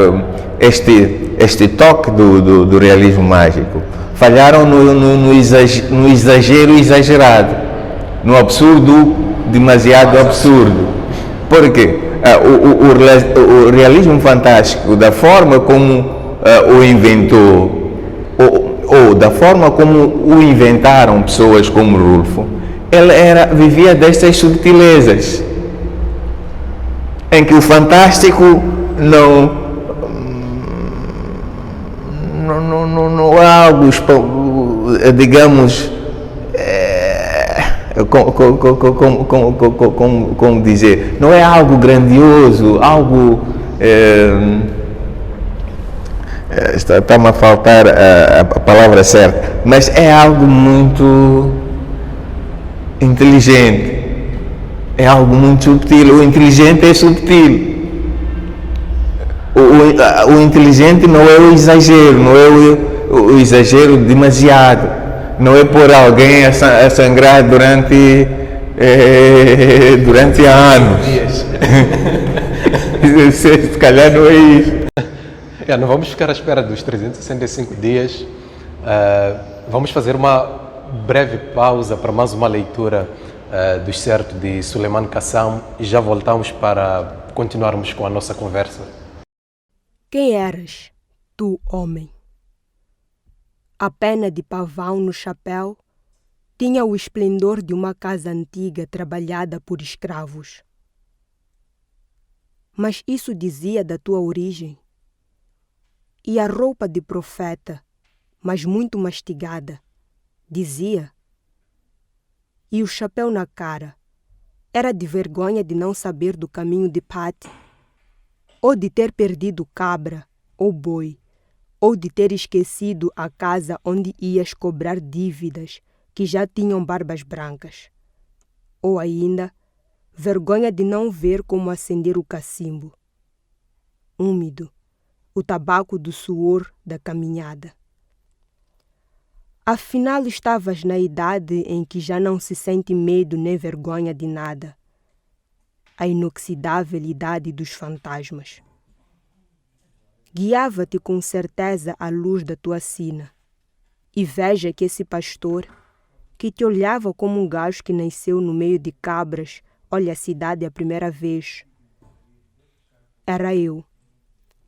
este toque do realismo mágico? Falharam no exagero exagerado, no absurdo demasiado absurdo. Por quê? O realismo fantástico, da forma como o inventou, ou da forma como o inventaram pessoas como Rulfo, ele vivia destas subtilezas, em que o fantástico não é algo, digamos, como dizer, não é algo grandioso, algo, está-me a faltar a palavra certa, mas é algo muito inteligente, é algo muito subtil. O inteligente é subtil. O inteligente não é o exagero, não é o exagero demasiado, não é pôr alguém a sangrar durante anos. Se calhar não é isso. Não vamos ficar à espera dos 365 dias. Vamos fazer uma breve pausa para mais uma leitura do excerto de Suleiman Kassam e já voltamos para continuarmos com a nossa conversa. Quem eras, tu, homem? A pena de pavão no chapéu Tinha o esplendor de uma casa antiga trabalhada por escravos. Mas isso dizia da tua origem. E a roupa de profeta, mas muito mastigada, dizia. E o chapéu na cara era de vergonha de não saber do caminho de Pati, ou de ter perdido cabra ou boi, ou de ter esquecido a casa onde ias cobrar dívidas que já tinham barbas brancas, ou ainda vergonha de não ver como acender o cacimbo, úmido, o tabaco do suor da caminhada. Afinal, estavas na idade em que já não se sente medo nem vergonha de nada, a inoxidável idade dos fantasmas. Guiava-te com certeza à luz da tua sina, e veja que esse pastor, que te olhava como um gajo que nasceu no meio de cabras, olha a cidade a primeira vez. Era eu.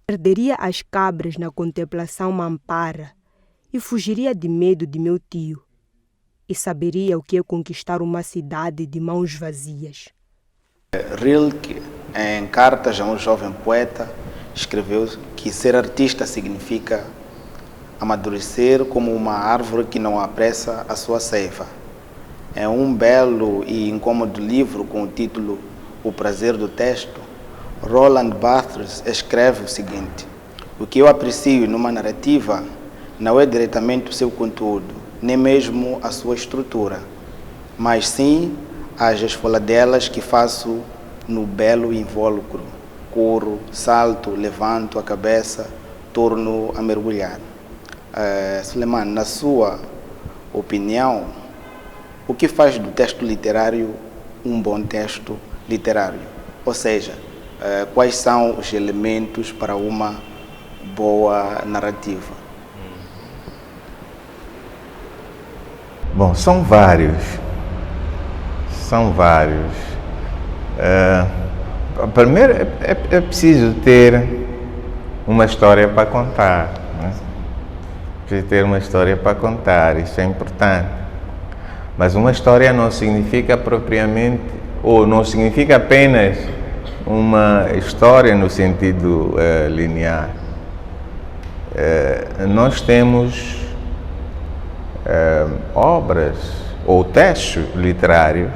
Perderia as cabras na contemplação mampara e fugiria de medo de meu tio, e saberia o que é conquistar uma cidade de mãos vazias. Rilke, em Cartas a um Jovem Poeta, escreveu que ser artista significa amadurecer como uma árvore que não apressa a sua ceifa. É um belo e incômodo livro com o título O Prazer do Texto. Roland Barthes escreve o seguinte: o que eu aprecio numa narrativa não é diretamente o seu conteúdo, nem mesmo a sua estrutura, mas sim as esfoladelas que faço no belo invólucro. Corro, salto, levanto a cabeça, torno a mergulhar. Suleiman, na sua opinião, o que faz do texto literário um bom texto literário? Ou seja, quais são os elementos para uma boa narrativa? Bom, são vários. Primeiro, é preciso ter uma história para contar. Né? Precisa ter uma história para contar, isso é importante. Mas uma história não significa propriamente, ou não significa apenas uma história no sentido linear. Nós temos obras ou textos literários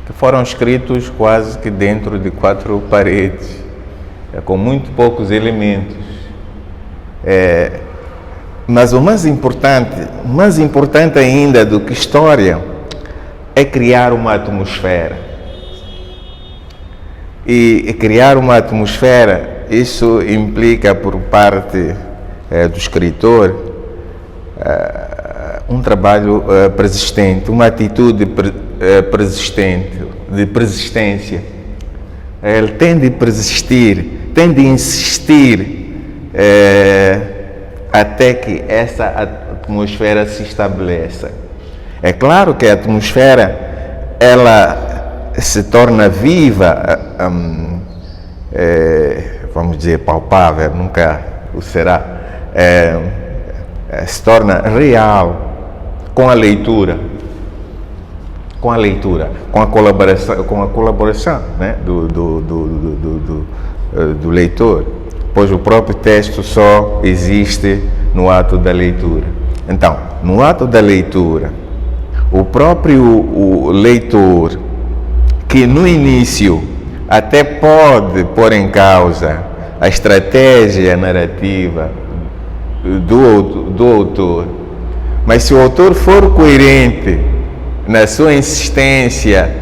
que foram escritos quase que dentro de quatro paredes, com muito poucos elementos. Mas o mais importante ainda do que história, é criar uma atmosfera. E criar uma atmosfera, isso implica por parte do escritor um trabalho persistente, uma atitude persistente, de persistência. Ele tem de persistir, tem de insistir até que essa atmosfera se estabeleça. É claro que a atmosfera ela se torna viva, vamos dizer palpável, nunca o será, se torna real com a leitura, com a colaboração né, do leitor, pois o próprio texto só existe no ato da leitura. Então, no ato da leitura, o próprio leitor, que no início até pode pôr em causa a estratégia narrativa do autor, mas se o autor for coerente na sua insistência,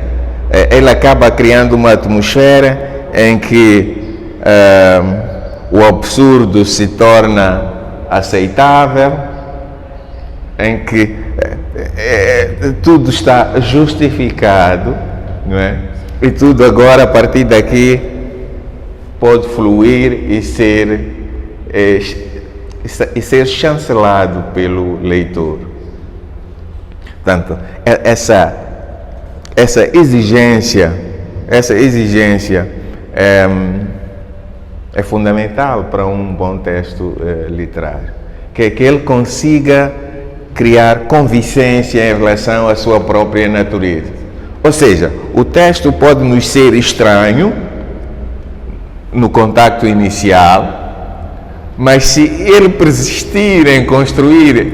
ele acaba criando uma atmosfera em que o absurdo se torna aceitável, em que tudo está justificado, não é? E tudo agora, a partir daqui, pode fluir e ser chancelado pelo leitor. Portanto, essa exigência é fundamental para um bom texto literário, que ele consiga criar convicência em relação à sua própria natureza. Ou seja, o texto pode nos ser estranho no contacto inicial, mas se ele persistir em construir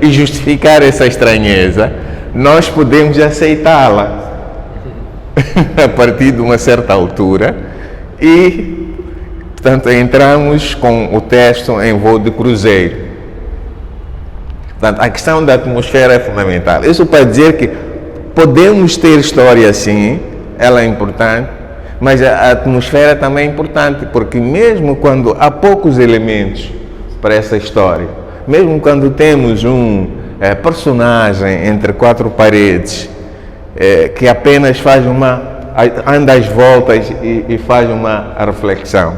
e justificar essa estranheza, nós podemos aceitá-la a partir de uma certa altura e, portanto, entramos com o texto em voo de cruzeiro. Portanto, a questão da atmosfera é fundamental. Isso para dizer que podemos ter história sim, ela é importante, mas a atmosfera também é importante, porque mesmo quando há poucos elementos para essa história, mesmo quando temos um personagem entre quatro paredes que apenas anda às voltas e faz uma reflexão.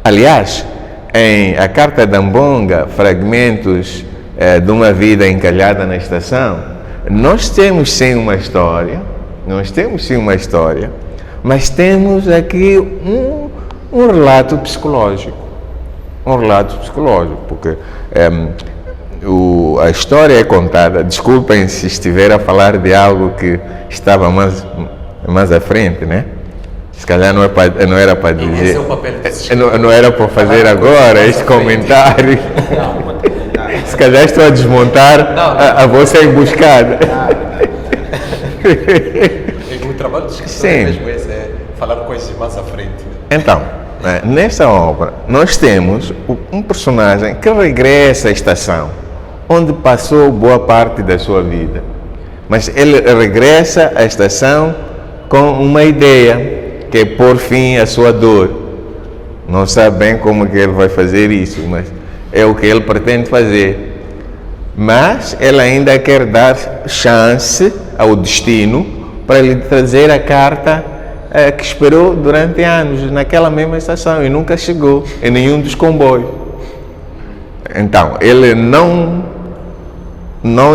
Aliás, em A Carta de Ambonga, Fragmentos de uma Vida Encalhada na Estação, nós temos sim uma história, mas temos aqui um relato psicológico. Porque a história é contada, desculpem se estiver a falar de algo que estava mais à frente, né? Se calhar não era para dizer. Esse é o papel não era para fazer agora este comentário. Se calhar estou a desmontar a vossa emboscada. O trabalho de escritor é mesmo esse, é falar coisas mais à frente. Então, nesta obra, nós temos um personagem que regressa à estação, onde passou boa parte da sua vida. Mas ele regressa à estação com uma ideia, que é pôr fim à sua dor. Não sabe bem como que ele vai fazer isso, mas é o que ele pretende fazer. Mas ele ainda quer dar chance ao destino para lhe trazer a carta que esperou durante anos naquela mesma estação e nunca chegou em nenhum dos comboios. Então, ele não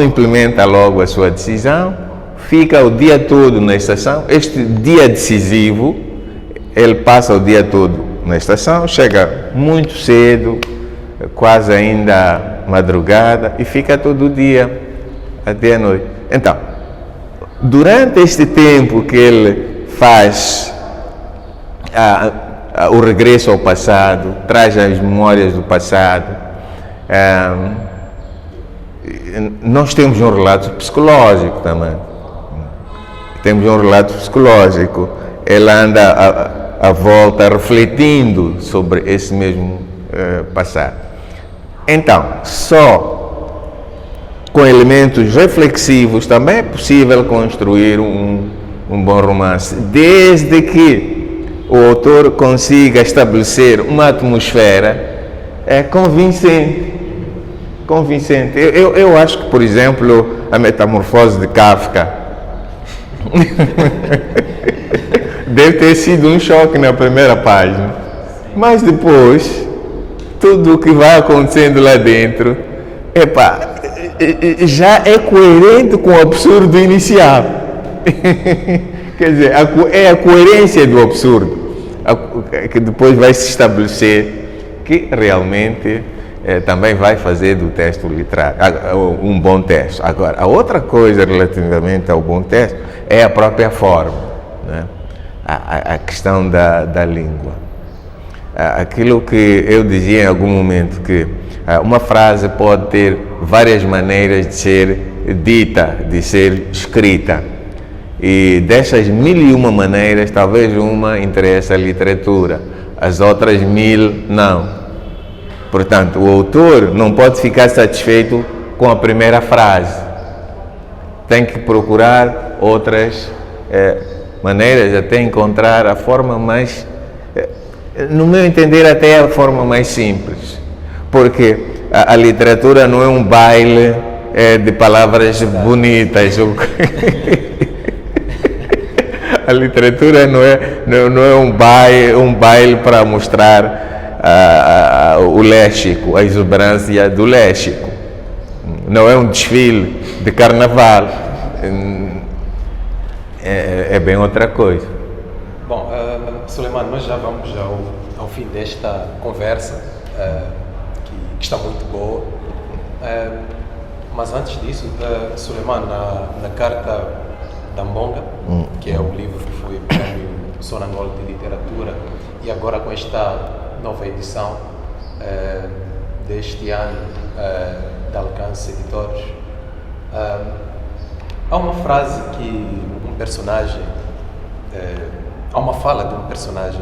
implementa logo a sua decisão, fica o dia todo na estação. Este dia decisivo, ele passa o dia todo na estação, chega muito cedo, quase ainda madrugada, e fica todo o dia até a noite. Então, durante este tempo que ele faz o regresso ao passado, traz as memórias do passado, nós temos um relato psicológico também. Ele anda à volta refletindo sobre esse mesmo passado. Então, só com elementos reflexivos também é possível construir um bom romance, desde que o autor consiga estabelecer uma atmosfera convincente. Eu acho que, por exemplo, a Metamorfose de Kafka deve ter sido um choque na primeira página, mas depois tudo o que vai acontecendo lá dentro já é coerente com o absurdo inicial. Quer dizer, é a coerência do absurdo que depois vai se estabelecer, que realmente também vai fazer do texto literário um bom texto. Agora, a outra coisa relativamente ao bom texto é a própria forma, né? A questão da língua. Aquilo que eu dizia em algum momento, que uma frase pode ter várias maneiras de ser dita, de ser escrita. E dessas 1001 maneiras, talvez uma interessa a literatura, as outras 1000 não. Portanto, o autor não pode ficar satisfeito com a primeira frase. Tem que procurar outras maneiras até encontrar a forma mais, no meu entender, até a forma mais simples. Porque a literatura não é um baile de palavras bonitas. A literatura não é um baile para mostrar o léxico, a exuberância do léxico. Não é um desfile de carnaval. É bem outra coisa. Bom, Suleiman, nós já vamos ao fim desta conversa, que está muito boa. Mas antes disso, Suleiman, na carta da Mbonga, que é o livro que foi prémio Sonangol de Literatura, e agora com esta nova edição deste ano da Alcance Editores, há uma frase que um personagem, há uma fala de um personagem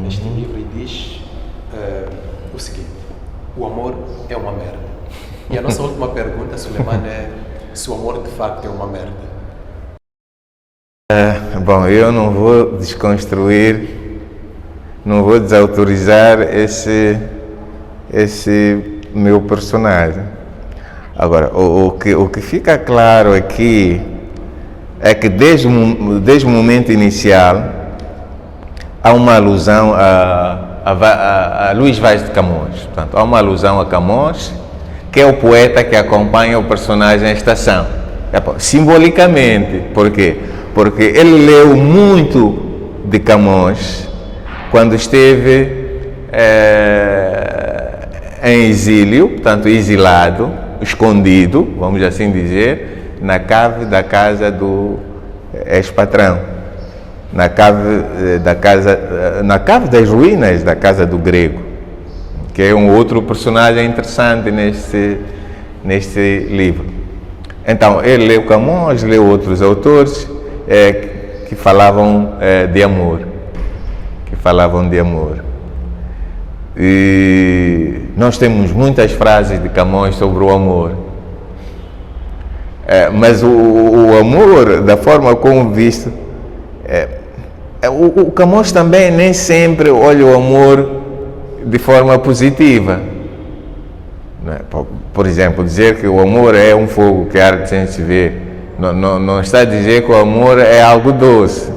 neste livro e diz o seguinte: o amor é uma merda. E a nossa última pergunta, Suleiman, é se o amor de facto é uma merda. Bom, eu não vou desconstruir, não vou desautorizar esse meu personagem. Agora, o que fica claro aqui é que desde o momento inicial há uma alusão a Luís Vaz de Camões. Portanto, há uma alusão a Camões, que é o poeta que acompanha o personagem em estação. Simbolicamente, por quê? Porque ele leu muito de Camões quando esteve em exílio, portanto exilado, escondido, vamos assim dizer, na cave da casa do ex-patrão, na cave das ruínas da casa do Grego, que é um outro personagem interessante neste livro. Então, ele leu Camões, leu outros autores que falavam de amor, E nós temos muitas frases de Camões sobre o amor, mas o amor, da forma como visto, o Camões também nem sempre olha o amor de forma positiva. Por exemplo, dizer que o amor é um fogo que arde sem se ver, não está a dizer que o amor é algo doce.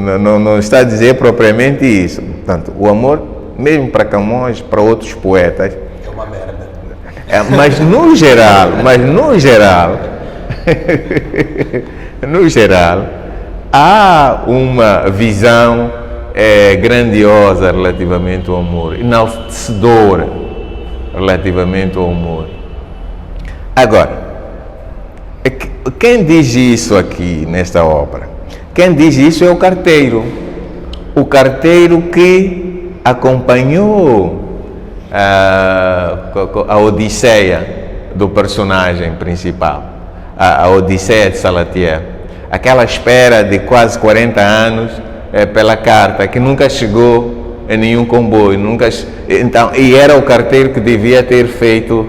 não está a dizer propriamente isso. Portanto, o amor, mesmo para Camões, para outros poetas, É uma merda. mas no geral, há uma visão grandiosa relativamente ao amor, enaltecedora relativamente ao amor. Agora, quem diz isso aqui nesta obra? Quem diz isso é o carteiro que acompanhou a odisseia do personagem principal, a odisseia de Salatiel, aquela espera de quase 40 anos pela carta, que nunca chegou em nenhum comboio, então, e era o carteiro que devia ter feito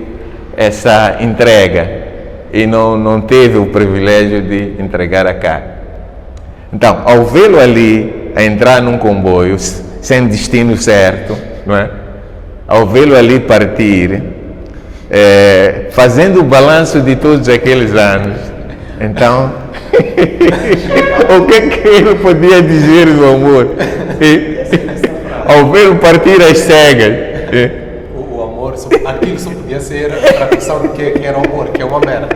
essa entrega e não teve o privilégio de entregar a carta. Então, ao vê-lo ali a entrar num comboio sem destino certo, não é? Ao vê-lo ali partir, fazendo o balanço de todos aqueles anos, então, o que ele podia dizer do amor? Ao vê-lo partir às cegas. O amor, aquilo só podia ser a tradução do que era o amor, que é uma merda.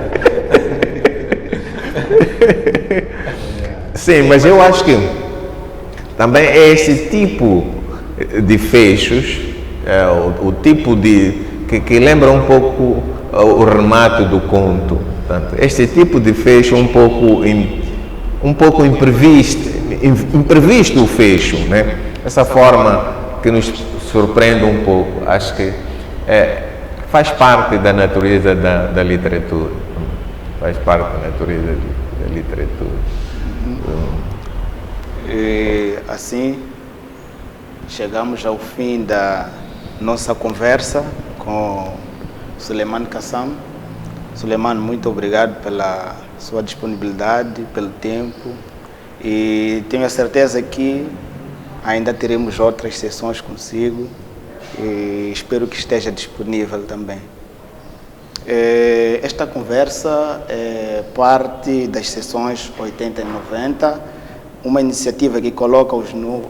Sim, mas eu acho que também é esse tipo de fechos, o tipo que lembra um pouco o remate do conto. Portanto, este tipo de fecho um pouco imprevisto o fecho, né? Essa forma que nos surpreende um pouco, acho que faz parte da natureza da literatura. Faz parte da natureza da literatura. E assim chegamos ao fim da nossa conversa com Suleiman Kassam. Suleiman, muito obrigado pela sua disponibilidade, pelo tempo, e tenho a certeza que ainda teremos outras sessões consigo e espero que esteja disponível também. Esta conversa é parte das sessões 80 e 90, uma iniciativa que coloca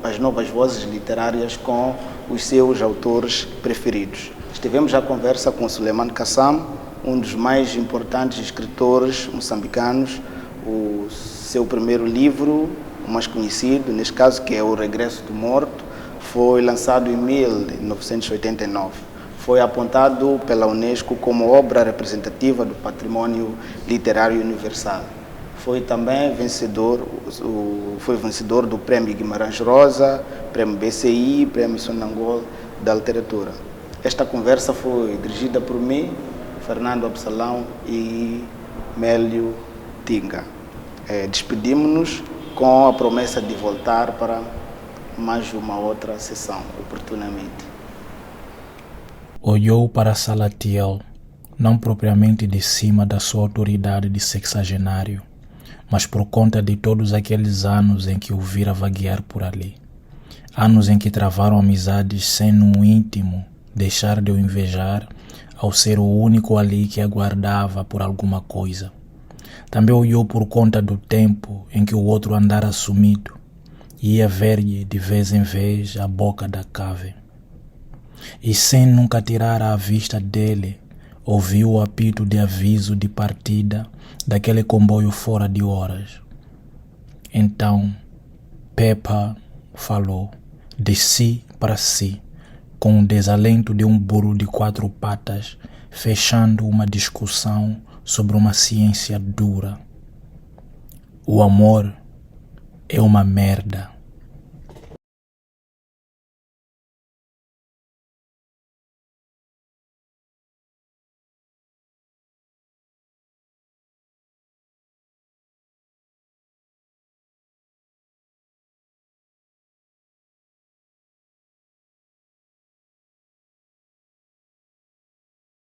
as novas vozes literárias com os seus autores preferidos. Estivemos à conversa com Suleiman Kassam, um dos mais importantes escritores moçambicanos. O seu primeiro livro, o mais conhecido, neste caso, que é O Regresso do Morto, foi lançado em 1989. foi apontado pela Unesco como obra representativa do patrimônio literário universal. Foi também vencedor do Prêmio Guimarães Rosa, Prêmio BCI, Prêmio Sonangol da Literatura. Esta conversa foi dirigida por mim, Fernando Absalão e Mélio Tinga. Despedimos-nos com a promessa de voltar para mais uma outra sessão, oportunamente. Olhou para Salatiel, não propriamente de cima da sua autoridade de sexagenário, mas por conta de todos aqueles anos em que o vira vaguear por ali. Anos em que travaram amizades sem no íntimo deixar de o invejar ao ser o único ali que aguardava por alguma coisa. Também olhou por conta do tempo em que o outro andara sumido e ia ver-lhe de vez em vez a boca da cave. E sem nunca tirar a vista dele, ouviu o apito de aviso de partida daquele comboio fora de horas. Então, Pepa falou de si para si, com o desalento de um burro de 4 patas, fechando uma discussão sobre uma ciência dura. O amor é uma merda.